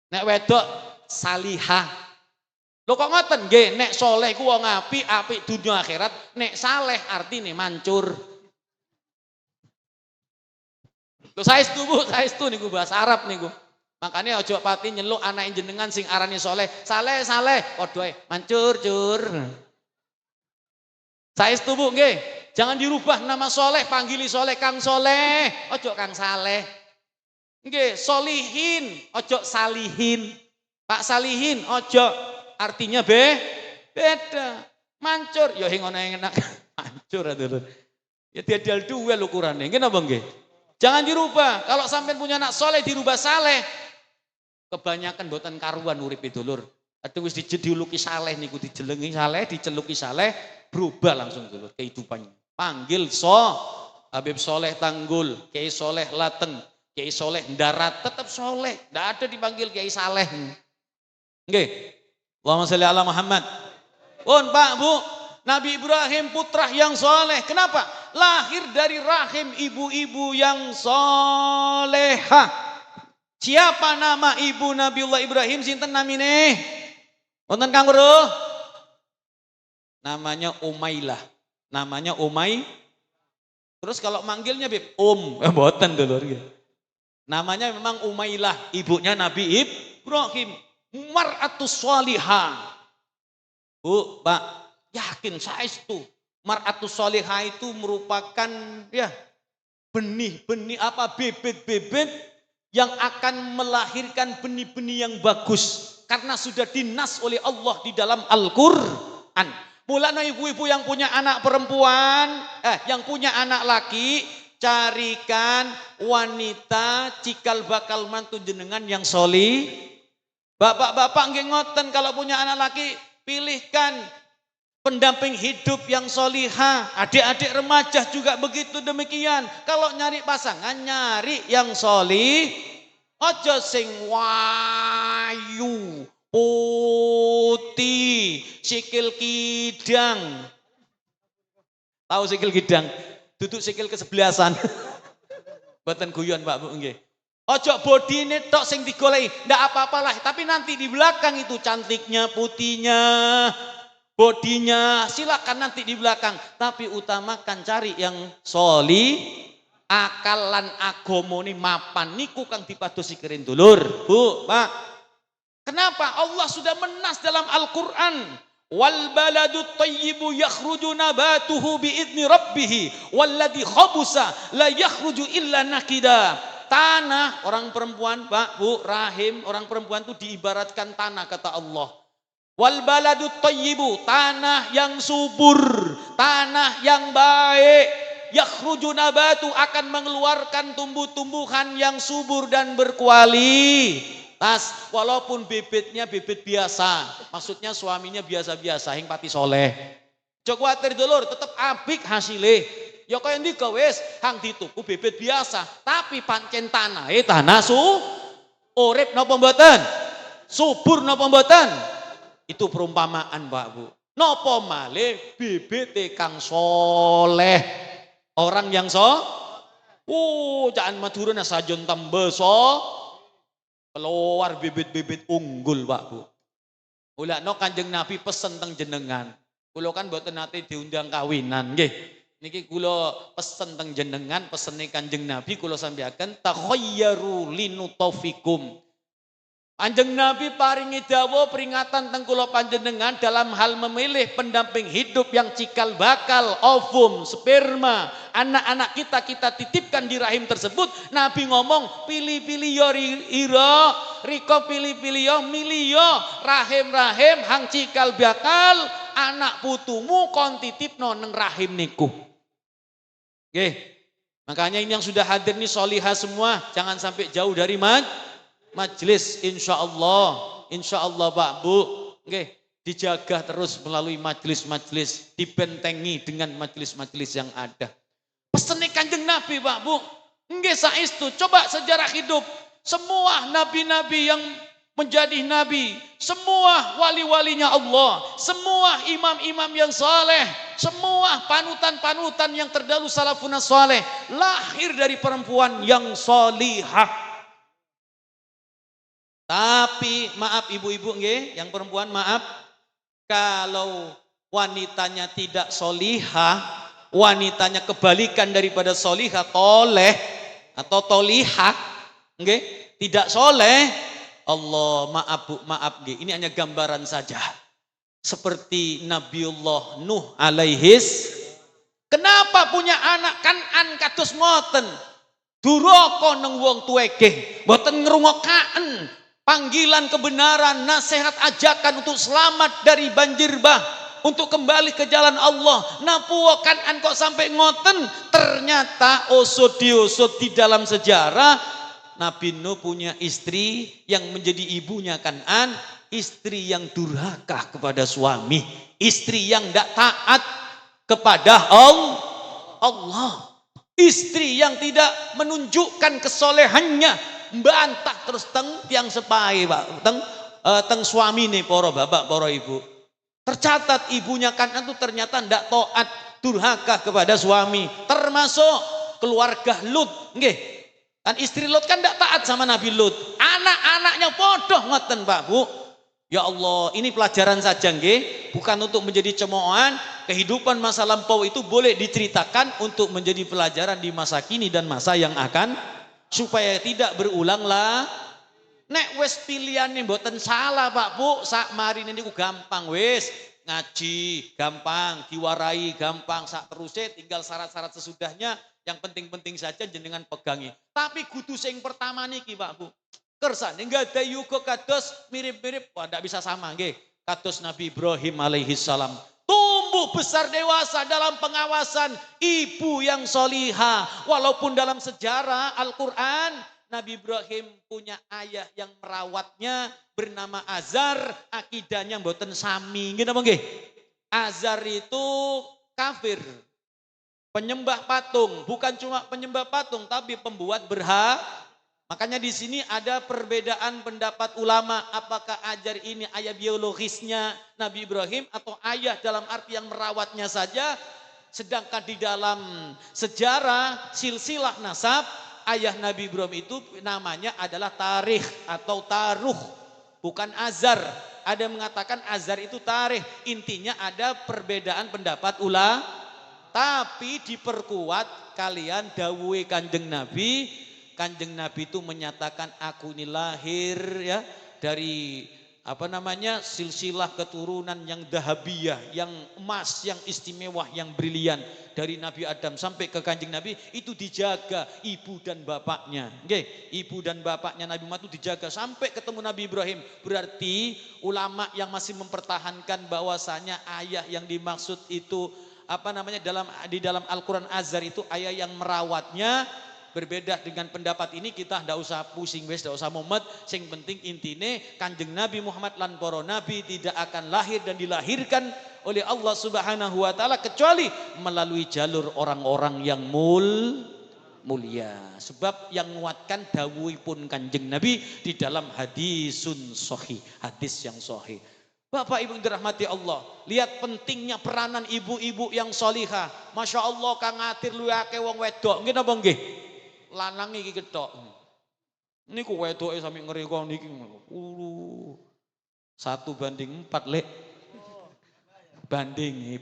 Nek wedok salihah. Lho kok ngoten nggih, nek soleh ku wong apik dunya akhirat, nek saleh artine mancur. Lho saestu Bu, saestu niku bahasa Arab niku. Makanya aja pati nyeluk anak jenengan sing arane soleh, saleh padha ae mancur cur. Saestu Bu nggih. Jangan dirubah nama soleh, panggili soleh Kang Soleh, ojo Kang Saleh. Nggih, solihin, ojo salihin. Pak Salihin, ojo, artinya beda. Mancur, ya yang enak, mancur dulu. Ya tiadal dua ukurannya, kenapa nggih? Jangan dirubah, kalau sampai punya anak soleh dirubah saleh. Kebanyakan boten karuan urip itu lur. Ada wis dijuluki saleh niku dijelengi saleh, diceluki saleh, berubah langsung dulur kehidupannya. Panggil Habib Soleh Tanggul, Kiai Soleh Lateng, Kiai Soleh Darat, tetap soleh. Tidak ada dipanggil Kiai Saleh. Nggih. Allahumma sholli ala Muhammad. Pun Pak Bu, Nabi Ibrahim putra yang soleh. Kenapa? Lahir dari rahim ibu-ibu yang solehah. Siapa nama ibu Nabiullah Ibrahim? Sinten namine? Wonten Kang Weruh? Namanya Umailah. Namanya Umay. Terus kalau manggilnya Bib, mboten dulur. Namanya memang Umailah, ibunya Nabi Ibrahim. Mar'atus sholihah. Bu, Pak, yakin saestu mar'atus sholihah itu merupakan ya benih-benih apa bibit-bibit yang akan melahirkan benih-benih yang bagus karena sudah dinas oleh Allah di dalam Al-Qur'an. Mulanya ibu-ibu yang punya anak perempuan, yang punya anak laki, carikan wanita cikal bakal mantu jenengan yang soli. Bapak-bapak nggih ngoten kalau punya anak laki, pilihkan pendamping hidup yang solihah. Adik-adik remaja juga begitu demikian. Kalau nyari pasangan, nyari yang solih. Ojo sing wayu, putih, sikil kidang. Tahu sikil kidang? Duduk sikil kesebelasan. Boten guyon Pak Bu nggih. Ojo bodine tok sing digoleki, ndak apa-apalah, tapi nanti di belakang itu cantiknya, putihnya, bodinya, silakan nanti di belakang, tapi utamakan cari yang soli, akalan agomone mapan niku kang dipadosi kerin dulur. Bu, Pak. Kenapa? Allah sudah menas dalam Al-Qur'an. Wal baladu thayyibu yakhruju nabatuhu biidzni rabbih walladzi khabusa la yakhruju illa nakida. Tanah, orang perempuan, Pak, Bu, rahim, orang perempuan itu diibaratkan tanah kata Allah. Wal baladu thayyibu, tanah yang subur, tanah yang baik, yakhruju nabatu, akan mengeluarkan tumbuh-tumbuhan yang subur dan berkualitas. Walaupun bibitnya bibit biasa, maksudnya suaminya biasa-biasa, yang pati soleh. Jok kuatir dulur, tetap apik hasilnya. Ya kaya ndika wis hang dituku bibit biasa, tapi pancen tanah urip napa mboten? Subur napa mboten? Itu perumpamaan, Pak Bu. Napa malih bibit kang soleh. Orang yang jangan madurun sajon tembeso keluar bibit-bibit unggul, Pak Bu. Ulakno Kanjeng Nabi pesen teng jenengan. Kula kan mboten nate diundang kawinan nggih. Niki kula pesen teng jenengan, pesene Kanjeng Nabi kula sampaikan takhayyaru linutafikum. Kanjeng Nabi paringi dawuh peringatan teng kula panjenengan dalam hal memilih pendamping hidup yang cikal bakal, ovum, sperma, anak-anak kita titipkan di rahim tersebut. Nabi ngomong pilih-pilih yo riko pilih-pilih yo milih yo rahim-rahim hang cikal bakal anak putumu kon titipno neng rahim niku. Oke, makanya ini yang sudah hadir nih solihah semua, jangan sampai jauh dari majelis, insya Allah Pak Bu, oke, dijaga terus melalui majelis-majelis, dibentengi dengan majelis-majelis yang ada. Pesennya Kanjeng Nabi Pak Bu, nggih saestu, coba sejarah hidup, semua nabi-nabi yang menjadi nabi, semua wali-walinya Allah, semua imam-imam yang saleh, semua panutan-panutan yang terdahulu salafun saleh lahir dari perempuan yang solihah. Tapi maaf ibu-ibu nggih, yang perempuan maaf, kalau wanitanya tidak solihah, wanitanya kebalikan daripada solihah, toleh atau tolihah, nggih, tidak soleh, Allah maaf Bu, maaf nggih. Ini hanya gambaran saja. Seperti Nabiullah Nuh alaihis. Kenapa punya anak Kan'an kados ngoten? Duraka nang wong tuweke, mboten ngrungokaken panggilan kebenaran, nasihat ajakan untuk selamat dari banjir bah, untuk kembali ke jalan Allah. Napuwa Kan'an kok sampai ngoten? Ternyata usut di dalam sejarah Nabi Nuh punya istri yang menjadi ibunya Kan'an, istri yang durhaka kepada suami, istri yang tidak taat kepada Allah, istri yang tidak menunjukkan kesolehannya, membantah terus teng tiang sepai Pak, teng suami nih para bapak, para ibu. Tercatat ibunya Kan'an itu ternyata tidak taat, durhaka kepada suami, termasuk keluarga Lut, nggih. Kan istri Lut kan tidak taat sama Nabi Lut. Anak-anaknya bodoh ngoten Pak Bu. Ya Allah, ini pelajaran saja nggih, bukan untuk menjadi cemoohan. Kehidupan masa lampau itu boleh diceritakan untuk menjadi pelajaran di masa kini dan masa yang akan, supaya tidak berulang lah. Nek wis pilihane mboten salah Pak Bu, sak marine niku gampang wis. Ngaji gampang, diwarai gampang, sak terusé tinggal syarat-syarat sesudahnya, yang penting-penting saja jenengan pegangi. Tapi kudu sing pertama niki Pak Bu. Kersane nggak ada yuga kados mirip-mirip, wah ndak bisa sama nggih. Kados Nabi Ibrahim alaihi salam. Tumbuh besar dewasa dalam pengawasan ibu yang solihah. Walaupun dalam sejarah Al-Quran, Nabi Ibrahim punya ayah yang merawatnya bernama Azar, akidahnya mboten sami. Nggih napa nggih? Azar itu kafir. Penyembah patung, bukan cuma penyembah patung tapi pembuat berhala. Makanya di sini ada perbedaan pendapat ulama, apakah Azar ini ayah biologisnya Nabi Ibrahim atau ayah dalam arti yang merawatnya saja. Sedangkan di dalam sejarah silsilah nasab, ayah Nabi Ibrahim itu namanya adalah Tarikh atau Taruh, bukan Azar. Ada yang mengatakan Azar itu Tarikh. Intinya ada perbedaan pendapat ulama, tapi diperkuat kalian dawuhe Kanjeng Nabi. Kanjeng Nabi itu menyatakan aku ini lahir ya dari silsilah keturunan yang dahabiyah, yang emas, yang istimewa, yang brilian. Dari Nabi Adam sampai ke Kanjeng Nabi itu dijaga ibu dan bapaknya. Oke, ibu dan bapaknya Nabi Muhammad itu dijaga sampai ketemu Nabi Ibrahim. Berarti ulama yang masih mempertahankan bahwasanya ayah yang dimaksud itu di dalam Al-Quran Azar itu ayah yang merawatnya. Berbeda dengan pendapat ini, kita tidak usah pusing wes, tidak usah mumet. Sing penting intine Kanjeng Nabi Muhammad lan para nabi tidak akan lahir dan dilahirkan oleh Allah Subhanahu wa taala kecuali melalui jalur orang-orang yang mulia. Sebab yang menguatkan dawuhipun Kanjeng Nabi di dalam hadisun sahih, hadis yang sahih. Bapak Ibu dirahmati Allah, lihat pentingnya peranan ibu-ibu yang solihah. Masya Allah kang ngatir lu akeh wong wedok, nggih napa nggih? Lanang iki ketok. Niku wedoke sami ngreka niki. 1:4 lek. Banding.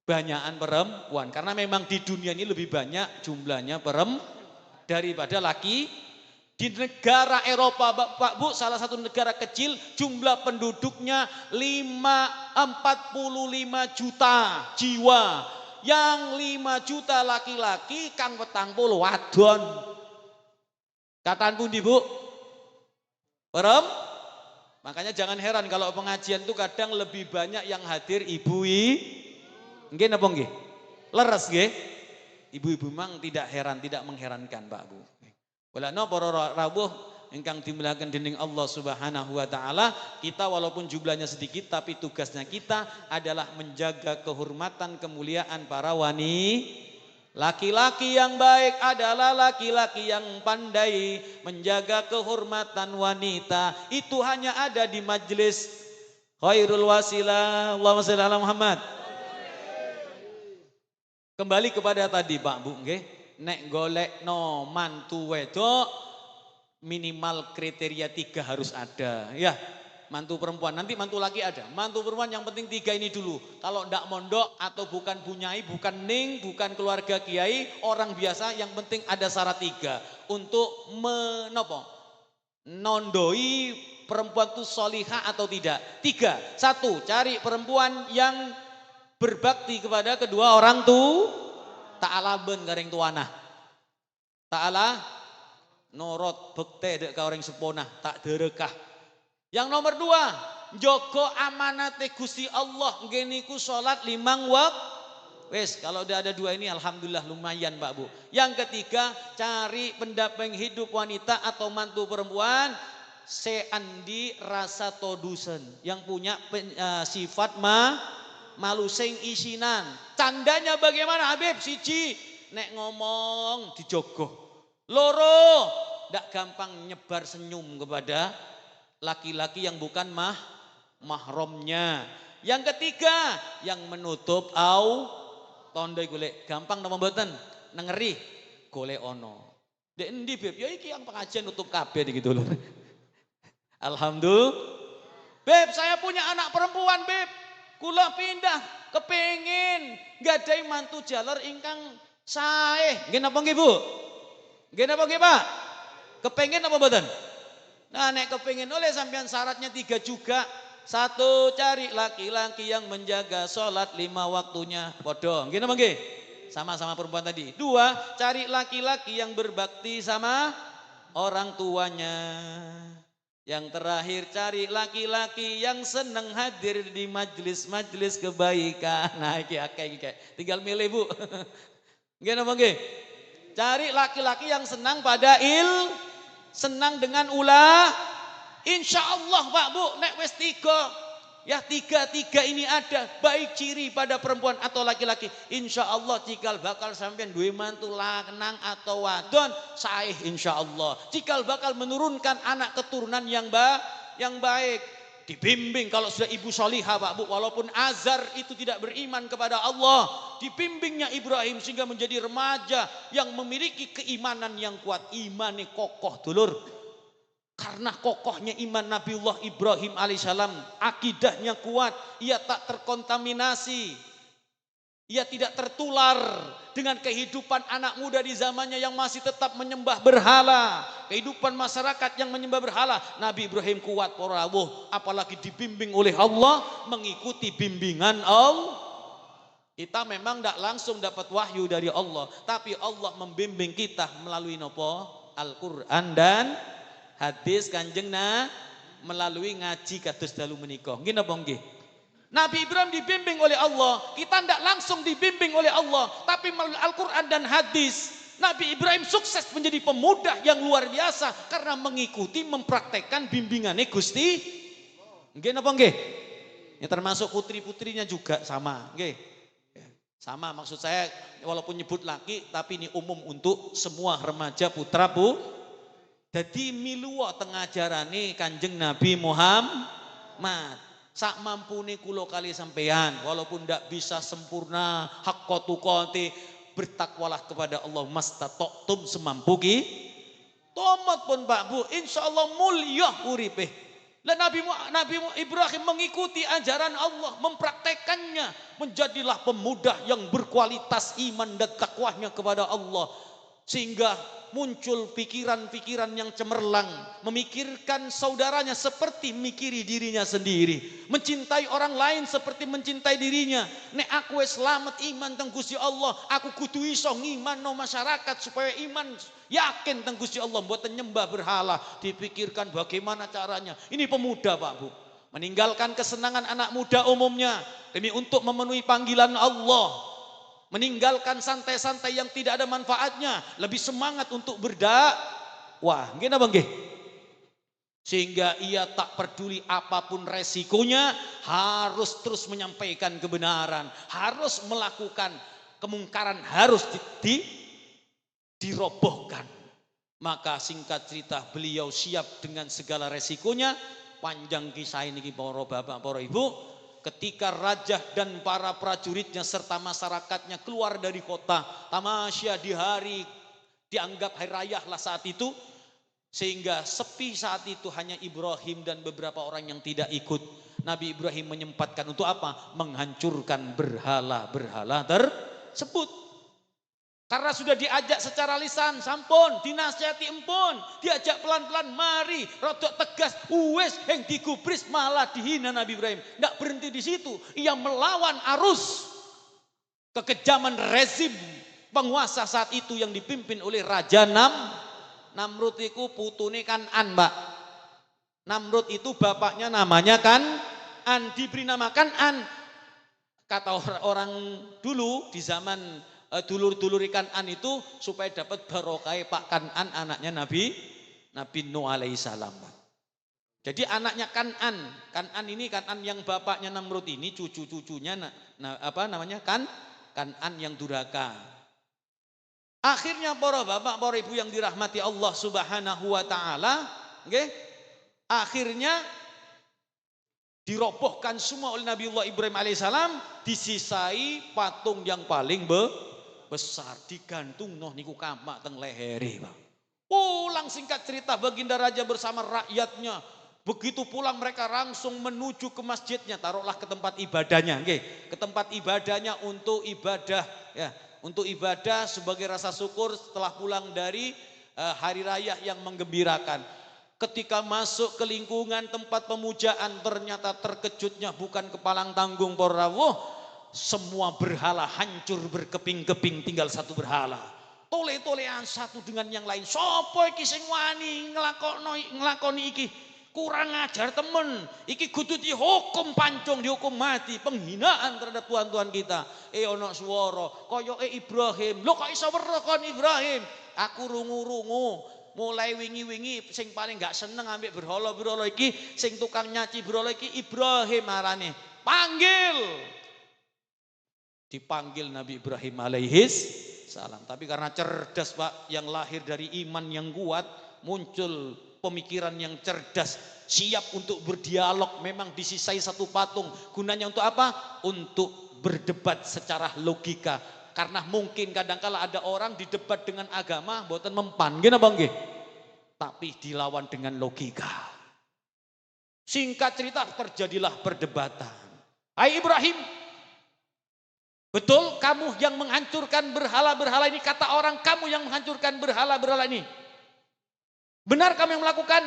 Banyakan perempuan karena memang di dunia ini lebih banyak jumlahnya perempuan daripada laki. Di negara Eropa Bapak Bu, salah satu negara kecil, jumlah penduduknya 45 juta jiwa. Yang 5 juta laki-laki, kang 40 wadon. Kataan pundi Bu? Makanya jangan heran kalau pengajian itu kadang lebih banyak yang hadir nggih napa nggih? Leres nggih? Ibu-ibu memang tidak mengherankan Pak Bu. Walana para rawuh ingkang dimuliakan dening Allah Subhanahu wa taala, kita walaupun jumlahnya sedikit tapi tugasnya kita adalah menjaga kehormatan kemuliaan para wanita. Laki-laki yang baik adalah laki-laki yang pandai menjaga kehormatan wanita. Itu hanya ada di majelis Khairul Wasilah. Allahumma shalli ala Muhammad. Kembali kepada tadi Pak Bu nggih, nek golekno mantu wedok minimal kriteria 3 harus ada ya. Mantu perempuan, nanti mantu laki ada, mantu perempuan yang penting 3 ini dulu. Kalau ndak mondok atau bukan bunyai, bukan ning, bukan keluarga kiai, orang biasa, yang penting ada syarat 3 untuk nondoi perempuan itu solihah atau tidak. 3, 1, cari perempuan yang berbakti kepada kedua orang ta'ala ben gareng tuanah, ta'ala norot bekte dek ka orang seponah tak derekah. Yang nomor 2, jogo amanate Gusti Allah, nggih niku salat 5 waktu. Wes, kalau udah ada 2 ini alhamdulillah lumayan Pak Bu. Yang ketiga, cari pendamping hidup wanita atau mantu perempuan seandi rasa todusen, yang punya sifat malu sing isinan. Candanya bagaimana Habib? Siji, nek ngomong dijogo. Loro, ndak gampang nyebar senyum kepada laki-laki yang bukan mahramnya. Yang ketiga, yang menutup tondoi golek gampang napa mboten? Nengeri golek ono. Dek endi Beb? Ya iki yang pengajian nutup kabeh gitu loh. Alhamdulillah. Beb, saya punya anak perempuan, Beb. Kula pindah kepengin gadai mantu jaler ingkang sae. Nggih napa nggih Bu? Nggih napa nggih Pak? Kepengin apa mboten? Nah, nek kepengin oleh sampean syaratnya 3 juga. 1, cari laki-laki yang menjaga sholat 5 waktunya. Podo, nggih napa nggih? Sama-sama perempuan tadi. 2, cari laki-laki yang berbakti sama orang tuanya. Yang terakhir, cari laki-laki yang senang hadir di majelis-majelis kebaikan. Nah, iki akeh iki. Tinggal milih, Bu. Nggih napa nggih? Cari laki-laki yang senang pada senang dengan insya Allah Pak Bu, nek wis 3, ya 3 ini ada baik ciri pada perempuan atau laki-laki. Insya Allah cikal bakal sampean duwe mantu lanang atau wadon saeh insya Allah. Cikal bakal menurunkan anak keturunan yang baik. Dibimbing kalau sudah ibu solihah Pak Bu, walaupun Azar itu tidak beriman kepada Allah, dibimbingnya Ibrahim sehingga menjadi remaja yang memiliki keimanan yang kuat. Imannya kokoh dulur. Karena kokohnya iman Nabiullah Ibrahim alaihissalam, akidahnya kuat, ia tak terkontaminasi. Ia tidak tertular dengan kehidupan anak muda di zamannya yang masih tetap menyembah berhala. Kehidupan masyarakat yang menyembah berhala. Nabi Ibrahim kuat porawuh, apalagi dibimbing oleh Allah, mengikuti bimbingan Allah. Kita memang tidak langsung dapat wahyu dari Allah, tapi Allah membimbing kita melalui nopo? Al-Quran dan hadis Kanjeng melalui ngaji kados dalu menika. Nggih napa nggih? Nabi Ibrahim dibimbing oleh Allah, kita tidak langsung dibimbing oleh Allah, tapi melalui Al-Quran dan hadis. Nabi Ibrahim sukses menjadi pemuda yang luar biasa karena mengikuti, mempraktekkan bimbingannya Gusti. Nggih napa nggih? Ya, termasuk putri-putrinya juga sama, nggih. Sama, maksud saya walaupun nyebut laki, tapi ini umum untuk semua remaja putra Bu. Jadi miluwa tengah jarane Kanjeng Nabi Muhammad. Sak mampune kula kali sampean, walaupun tidak bisa sempurna, hakka tuqati, bertakwalah kepada Allah mastata'tum semampu ki. Tomat pun Pak Bu, insyaallah mulia uripe. Dan Nabi Ibrahim mengikuti ajaran Allah, mempraktekannya, menjadilah pemuda yang berkualitas iman dan takwanya kepada Allah. Sehingga muncul pikiran-pikiran yang cemerlang, memikirkan saudaranya seperti mikiri dirinya sendiri, mencintai orang lain seperti mencintai dirinya. Nek aku selamat iman teng Gusti Allah, aku kudu iso ngimanno masyarakat supaya iman yakin teng Gusti Allah, mboten nyembah berhala. Dipikirkan bagaimana caranya. Ini pemuda Pak Bu, meninggalkan kesenangan anak muda umumnya demi untuk memenuhi panggilan Allah. Meninggalkan santai-santai yang tidak ada manfaatnya, lebih semangat untuk berdakwah. Nggih napa nggih? Sehingga ia tak peduli apapun resikonya, harus terus menyampaikan kebenaran, harus melakukan kemungkaran, harus dirobohkan. Maka singkat cerita, beliau siap dengan segala resikonya. Panjang kisah ini para bapak, para ibu. Ketika raja dan para prajuritnya serta masyarakatnya keluar dari kota, tamasya di hari dianggap hari raya lah saat itu, sehingga sepi saat itu, hanya Ibrahim dan beberapa orang yang tidak ikut. Nabi Ibrahim menyempatkan untuk apa? Menghancurkan berhala-berhala tersebut. Karena sudah diajak secara lisan, sampun, dinasihati empun, diajak pelan-pelan, mari, rodok tegas, wes yang digubris, malah dihina Nabi Ibrahim. Tidak berhenti di situ, ia melawan arus kekejaman rezim penguasa saat itu yang dipimpin oleh Raja Namrud. Itu putune Kan'an Mbak. Namrud itu bapaknya namanya Kan'an, diberi nama Kan'an. Kata orang dulu di zaman dulur-dulur Kan'an itu supaya dapat barokah Pak Kan'an, anaknya Nabi Nuh alaihissalam. Jadi anaknya Kan'an ini, Kan'an yang bapaknya Namrud ini, cucu-cucunya Kan'an yang durhaka. Akhirnya para bapak, para ibu yang dirahmati Allah Subhanahu wa taala, nggih, akhirnya dirobohkan semua oleh Nabiullah Ibrahim alaihissalam, disisai patung yang paling besar digantung niku kamak teng leheri Pak. Pulang singkat cerita Baginda Raja bersama rakyatnya. Begitu pulang mereka langsung menuju ke masjidnya. Taruhlah ke tempat ibadahnya. Ke tempat ibadahnya untuk ibadah. Ya, untuk ibadah sebagai rasa syukur setelah pulang dari hari raya yang menggembirakan. Ketika masuk ke lingkungan tempat pemujaan ternyata terkejutnya bukan kepalang tanggung para rawuh. Semua berhala hancur berkeping-keping, tinggal satu berhala. Tole-tolean satu dengan yang lain. Sopo iki sing wani nglakoni iki? Kurang ajar temen. Iki kudu dihukum pancung, dihukum mati. Penghinaan terhadap Tuhan-Tuhan kita. Ono swara koyoke Ibrahim. Lho kok iso weruh kon Ibrahim? Aku rungu-rungu. Mulai wingi-wingi sing paling gak seneng ambek berhala-berhala iki, sing tukang nyaci berhala iki Ibrahim arane. Panggil. Dipanggil Nabi Ibrahim alaihis salam. Tapi karena cerdas Pak, yang lahir dari iman yang kuat, muncul pemikiran yang cerdas, siap untuk berdialog. Memang disisai satu patung. Gunanya untuk apa? Untuk berdebat secara logika. Karena mungkin kadangkala ada orang didebat dengan agama, mboten mempan. Gini apa nggih? Tapi dilawan dengan logika. Singkat cerita terjadilah perdebatan. Hai Ibrahim, betul kamu yang menghancurkan berhala-berhala ini? Kata orang kamu yang menghancurkan berhala-berhala ini. Benar kamu yang melakukan?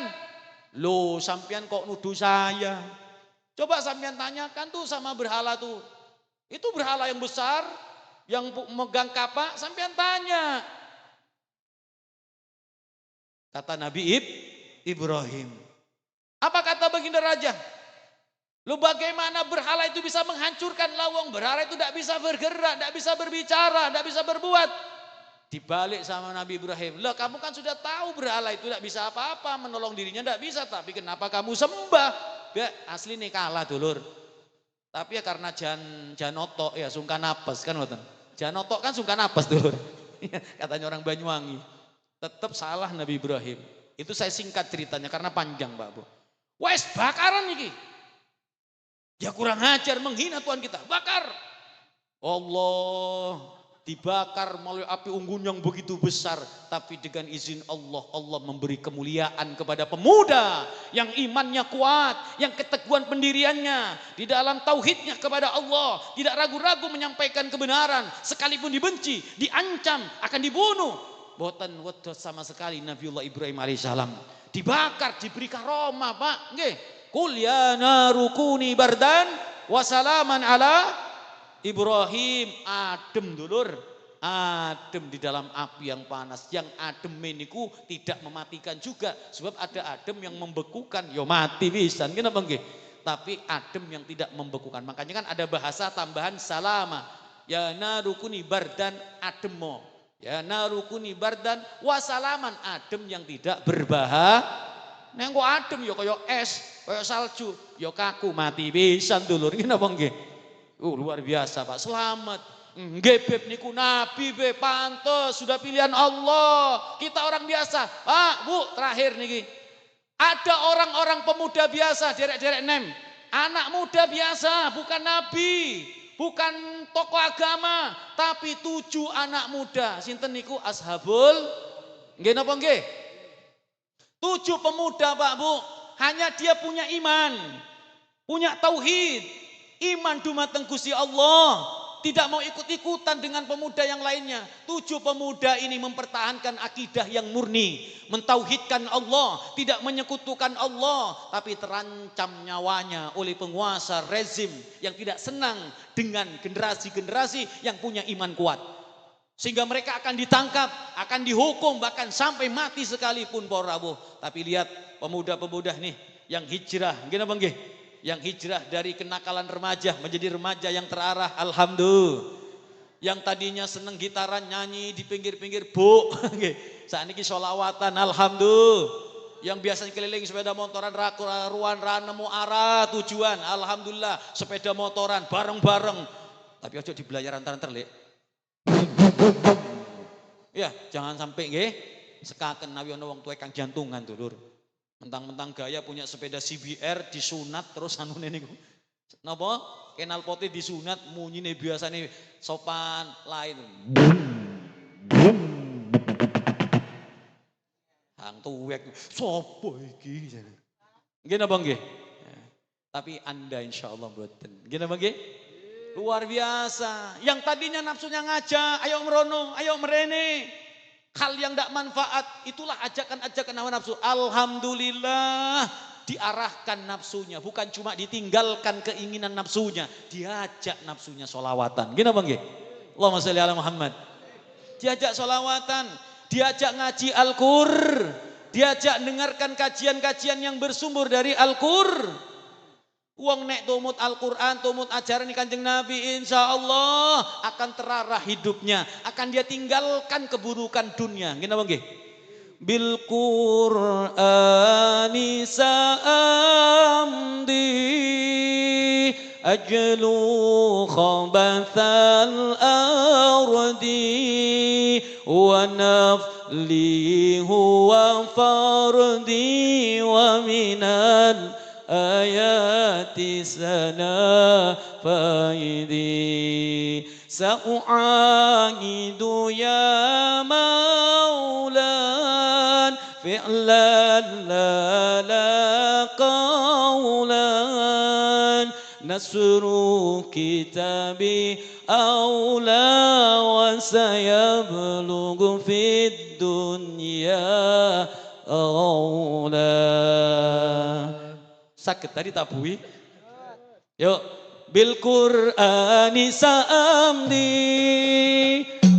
Loh sampean kok nuduh saya? Coba sampean tanyakan tuh sama berhala tuh. Itu berhala yang besar, yang megang kapak, sampean tanya. Kata Nabi Ibrahim. Apa kata Baginda Raja? Lu bagaimana berhala itu bisa menghancurkan lawang? Berhala itu tidak bisa bergerak, tidak bisa berbicara, tidak bisa berbuat. Dibalik sama Nabi Ibrahim. Lah kamu kan sudah tahu berhala itu tidak bisa apa-apa, menolong dirinya tidak bisa. Tapi kenapa kamu sembah? Ya, asli nih kalah dulur. Tapi ya karena janoto ya sungkan napas kan ngoten. Janoto kan sungkan napas dulur. Katanya orang Banyuwangi. Tetap salah Nabi Ibrahim. Itu saya singkat ceritanya karena panjang Pak Bu. Wes bakaran iki. Ya kurang ajar menghina Tuhan kita. Bakar. Allah dibakar melalui api unggun yang begitu besar. Tapi dengan izin Allah, Allah memberi kemuliaan kepada pemuda yang imannya kuat, yang keteguhan pendiriannya di dalam tauhidnya kepada Allah, tidak ragu-ragu menyampaikan kebenaran, sekalipun dibenci, diancam, akan dibunuh. Boten wedot sama sekali Nabiullah Ibrahim alaihissalam. Dibakar, diberi karomah Pak. Nggih. Qul ya naru kuni bardan wa salaman ala Ibrahim. Adem dulur, adem di dalam api yang panas. Yang adem meniku tidak mematikan juga, sebab ada adem yang membekukan, yo mati pisan. Kenapa nggih? Tapi adem yang tidak membekukan. Makanya kan ada bahasa tambahan salama. Ya narukuni bardan ademo. Ya narukuni bardan wasalaman, adem yang tidak berbahaya. Neng kok adem yo kaya es, kaya salju, yo kaku mati pisan dulur. Kenapa nggih? Luar biasa Pak, selamat. Nggih beb niku nabi beb, pantes sudah pilihan Allah. Kita orang biasa. Pak, Bu, terakhir niki. Ada orang-orang pemuda biasa, derek-derek nem. Anak muda biasa, bukan nabi, bukan tokoh agama, tapi 7 anak muda. Sinten niku ashabul? Nggih napa nggih? 7 pemuda Pak Bu, hanya dia punya iman, punya tauhid, iman dumateng Gusti Allah, tidak mau ikut-ikutan dengan pemuda yang lainnya. 7 pemuda ini mempertahankan akidah yang murni, mentauhidkan Allah, tidak menyekutukan Allah, tapi terancam nyawanya oleh penguasa rezim yang tidak senang dengan generasi-generasi yang punya iman kuat. Sehingga mereka akan ditangkap, akan dihukum, bahkan sampai mati sekalipun para rawuh. Tapi lihat pemuda-pemuda nih yang hijrah, gini apa nggih? Yang hijrah dari kenakalan remaja menjadi remaja yang terarah, alhamdulillah. Yang tadinya seneng gitaran nyanyi di pinggir-pinggir bu, saat ini sholawatan, alhamdulillah. Yang biasanya keliling sepeda motoran ruan nemu arah tujuan, alhamdulillah. Sepeda motoran bareng-bareng. Tapi ojo di belajar antar-antar lek. Ya, jangan sampai nggih sekaken nawi ana wong tuwek kang jantungan dulur. Mentang-mentang gaya punya sepeda CBR disunat terus anune niku. Napa? Kenal poti disunat munyine biasane sopan lain. Kang tuwek, sopo iki? Nggih napa nggih? Tapi Anda insya Allah mboten. Nggih napa nggih? Luar biasa. Yang tadinya nafsunya ngajak, ayo merono, ayo merene. Hal yang tidak manfaat, itulah ajakan-ajakan hawa nafsu. Alhamdulillah diarahkan nafsunya. Bukan cuma ditinggalkan keinginan nafsunya. Diajak nafsunya sholawatan. Gini apa nggih? Allahumma sholli ala Muhammad. Diajak sholawatan. Diajak ngaji Al-Qur. Diajak dengarkan kajian-kajian yang bersumber dari Al-Qur. Wong nek tumut Al-Quran, tumut ajaran Kanjeng Nabi, insya Allah akan terarah hidupnya. Akan dia tinggalkan keburukan dunia. Gini apa nggih? Bil Qur'ani sa'amdi ajlu khabathal ardi wa nafli huwa fardi wa minal ayati sana faidi sa'u'ahidu ya maulan fi'lan la qawlan nasru kitabi awla wa sayablughu fid dunya awla. Sakit tadi tabui. Yuk. Bil Qur'ani sa'amdi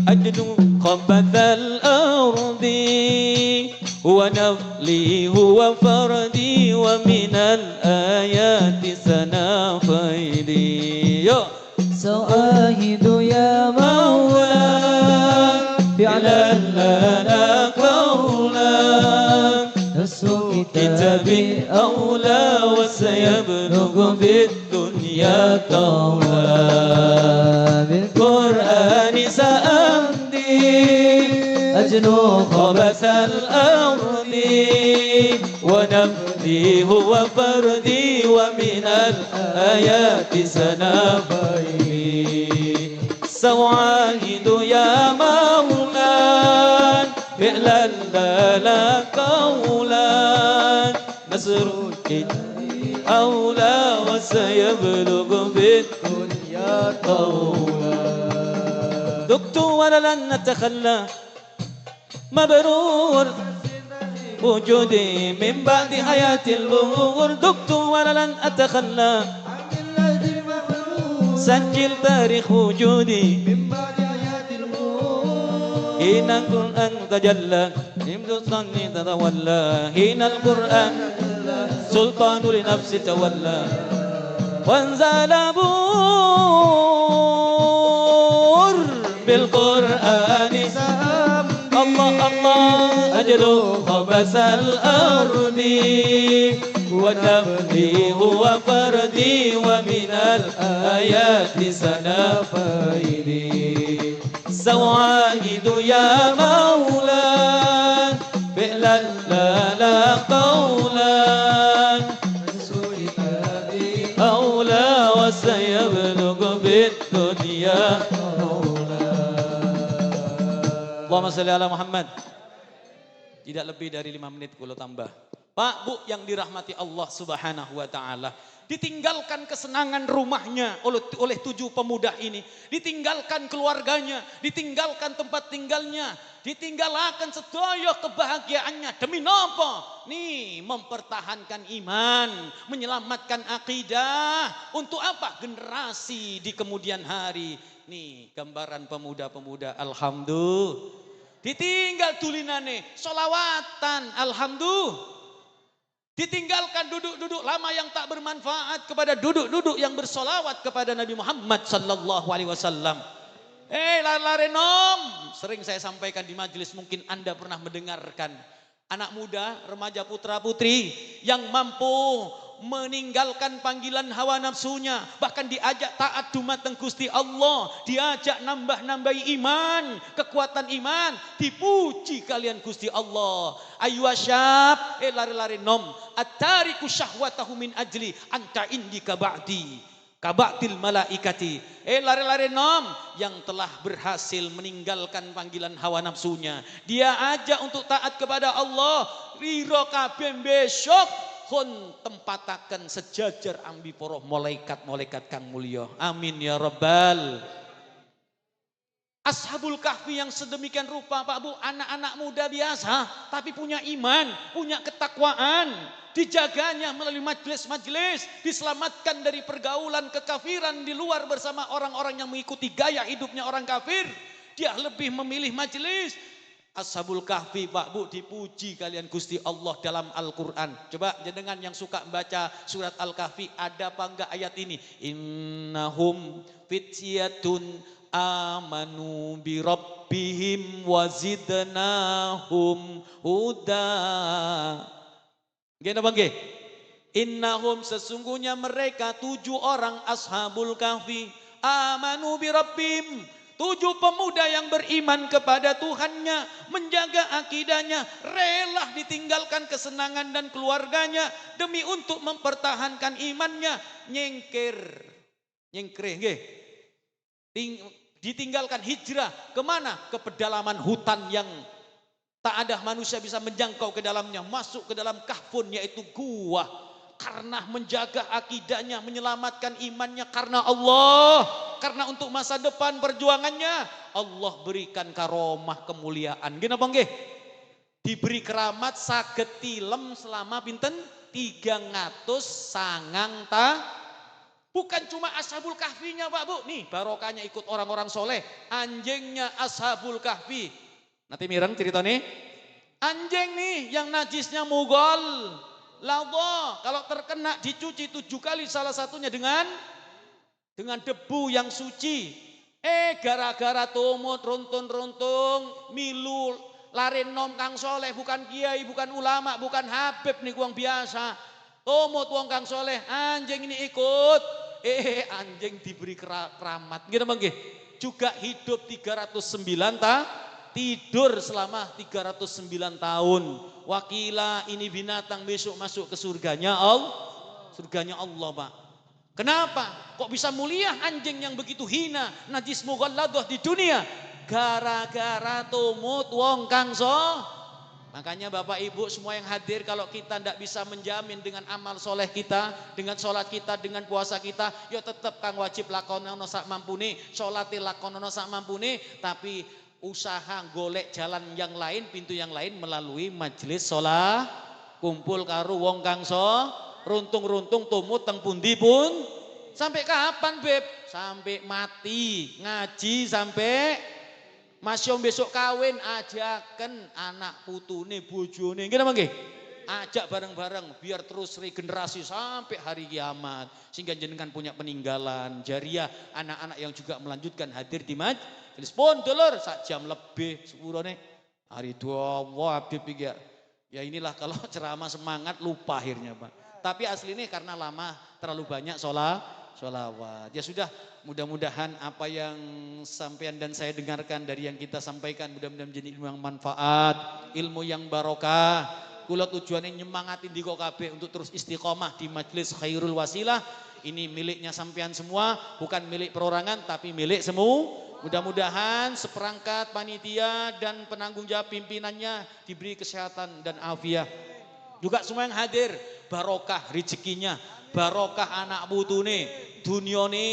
ajdu khabathal ardi wa nafli huwa fardi wa minal ayati sana faidi. Yuk. Sa'ahidu ya mawla fi'lan lana qawlan nasru kitabi أولى وسيبلغ بالدنيا طولا بالقرآن سأمضي أجنو خبث الأرض ونفدي هو فردي ومن الآيات سنافي سوعاهد يا مولاي فعلا لا قولا نصر أولى وسيبلغ بالدنيا طولا دكت ولن نتخلى مبرور وجودي من بعد حياة البرور دكت ولن أتخلى سجل تاريخ وجودي من بعد حياة البرور حين القرآن تجلى حمد الصني تتولى حين القرآن سلطان لنفس تولى وانزل بور بالقرآن الله الله أجل خبث الأرض ونفلي هو فردي ومن الآيات سنا فايدي سواعد يا مولاي فعلا لا قولا أولى وسيبلغ بالدنيا أولى. اللهم صل على محمد. Tidak lebih dari 5 menit kalau tambah. Pak, Bu yang dirahmati Allah Subhanahu wa taala. Ditinggalkan kesenangan rumahnya oleh 7 pemuda ini. Ditinggalkan keluarganya, ditinggalkan tempat tinggalnya, ditinggalkan sedaya kebahagiaannya. Demi napa? Nih, mempertahankan iman, menyelamatkan akidah. Untuk apa? Generasi di kemudian hari. Nih, gambaran pemuda-pemuda. Alhamdulillah. Ditinggal tulinane, solawatan. Alhamdulillah. Ditinggalkan duduk-duduk lama yang tak bermanfaat kepada duduk-duduk yang bersolawat kepada Nabi Muhammad sallallahu alaihi wasallam. Lari-lari nom. Sering saya sampaikan di majelis, mungkin Anda pernah mendengarkan. Anak muda, remaja, putra putri yang mampu meninggalkan panggilan hawa nafsunya, bahkan diajak taat dumateng Gusti Allah, diajak nambah-nambahi iman, kekuatan iman, dipuji kalian Gusti Allah. Ayu asyab, lari-lari nom, atariku syahwatahu min ajli anta indika ba'di. Kabatil malaikati. Lari-lari nom yang telah berhasil meninggalkan panggilan hawa nafsunya. Dia ajak untuk taat kepada Allah. Riro kabeh besok kon tempataken sejajar ambi poroh malaikat-malaikat kang mulya. Amin ya rabbal. Ashabul Kahfi yang sedemikian rupa Pak Bu, anak-anak muda biasa tapi punya iman, punya ketakwaan, dijaganya melalui majelis-majelis, diselamatkan dari pergaulan kekafiran di luar bersama orang-orang yang mengikuti gaya hidupnya orang kafir. Dia lebih memilih majelis. Ashabul Kahfi Pak Bu dipuji kalian Gusti Allah dalam Al-Quran. Coba jenengan yang suka membaca surat Al-Kahfi, ada apa enggak ayat ini? Innahum fityatun amanu bi rabbihim wazidnahum huda. Gimana bang? Innahum sesungguhnya mereka 7 orang ashabul kahfi amanu bi rabbihim, 7 pemuda yang beriman kepada Tuhannya, menjaga akidahnya, rela ditinggalkan kesenangan dan keluarganya demi untuk mempertahankan imannya. Ditinggalkan hijrah kemana? Ke pedalaman hutan yang tak ada manusia bisa menjangkau ke dalamnya, masuk ke dalam kahfun yaitu gua, karena menjaga akidahnya, menyelamatkan imannya karena Allah, karena untuk masa depan perjuangannya Allah berikan karomah kemuliaan. Gini apa nggih? Diberi keramat saged tilem selama pinten 300 sangang ta. Bukan cuma ashabul kahfinya Pak Bu, nih barokahnya ikut orang-orang soleh, anjingnya ashabul kahfi. Nanti mireng cerita nih, anjing nih yang najisnya mugol, lawa, kalau terkena dicuci 7 kali, salah satunya dengan debu yang suci. Gara-gara tumut runtun-runtung, milu laren nom kang soleh, bukan kiai, bukan ulama, bukan habib nih wong biasa. Tumut wong kang soleh, anjing ini ikut. Anjing diberi keramat. Gimana bang? Juga hidup 309 tidur selama 309 tahun. Wakila ini binatang besok masuk ke surganya Allah. Surganya Allah Pak. Kenapa? Kok bisa mulia anjing yang begitu hina, najis mughalladah di dunia? Gara-gara tumut wong kang Makanya Bapak Ibu semua yang hadir, kalau kita tidak bisa menjamin dengan amal soleh kita, dengan sholat kita, dengan puasa kita, ya tetap kang wajib lakonono sak mampune, sholat lakonono sak mampune, tapi usaha golek jalan yang lain, pintu yang lain melalui majelis sholat, kumpul karo wong kang runtung-runtung tumut teng pundi pun. Sampai kapan Beb? Sampai mati, ngaji sampai Masyom besok kawin, ajaken anak putune bojone. Gimana nggih? Ajak bareng-bareng biar terus regenerasi sampai hari kiamat. Sehingga jenengan punya peninggalan jariah, anak-anak yang juga melanjutkan hadir di majelis. Pun dulur sak jam lebih sepurone. Hari dua Habib ya. Ya inilah kalau ceramah semangat lupa akhirnya Pak. Tapi aslinya karena lama terlalu banyak sholawat. Ya sudah, mudah-mudahan apa yang sampean dan saya dengarkan dari yang kita sampaikan mudah-mudahan menjadi ilmu yang manfaat, ilmu yang barokah. Kula tujuannya nyemangatin di kabeh untuk terus istiqomah di majelis Khairul Wasilah. Ini miliknya sampean semua, bukan milik perorangan tapi milik semua. Mudah-mudahan seperangkat panitia dan penanggung jawab pimpinannya diberi kesehatan dan afiat. Juga semua yang hadir barokah rezekinya, barokah anak putune, dunyane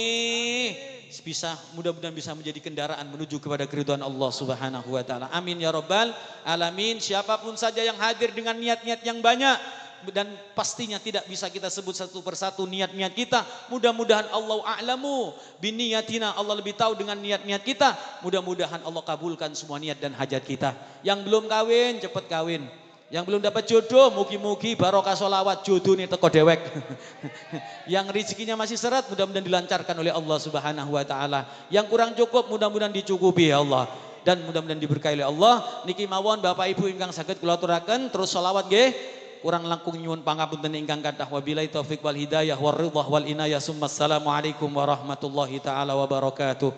bisa mudah-mudahan bisa menjadi kendaraan menuju kepada keridhaan Allah Subhanahu wa taala. Amin ya rabbal alamin. Siapapun saja yang hadir dengan niat-niat yang banyak dan pastinya tidak bisa kita sebut satu persatu niat-niat kita. Mudah-mudahan Allah a'lamu biniyatina, Allah lebih tahu dengan niat-niat kita. Mudah-mudahan Allah kabulkan semua niat dan hajat kita. Yang belum kawin cepat kawin. Yang belum dapat jodoh, mugi-mugi barokah sholawat jodoh nih teko dewek. Yang rezekinya masih seret, mudah-mudahan dilancarkan oleh Allah Subhanahu wa taala. Yang kurang cukup, mudah-mudahan dicukupi ya Allah. Dan mudah-mudahan diberkahi oleh Allah. Niki mawon Bapak Ibu ingkang saged kula aturaken terus sholawat nggih. Kurang langkung nyuwun pangapunten ingkang kathah, wabillahi taufik wal hidayah war ridha wal inayah. Assalamualaikum warahmatullahi taala wabarakatuh.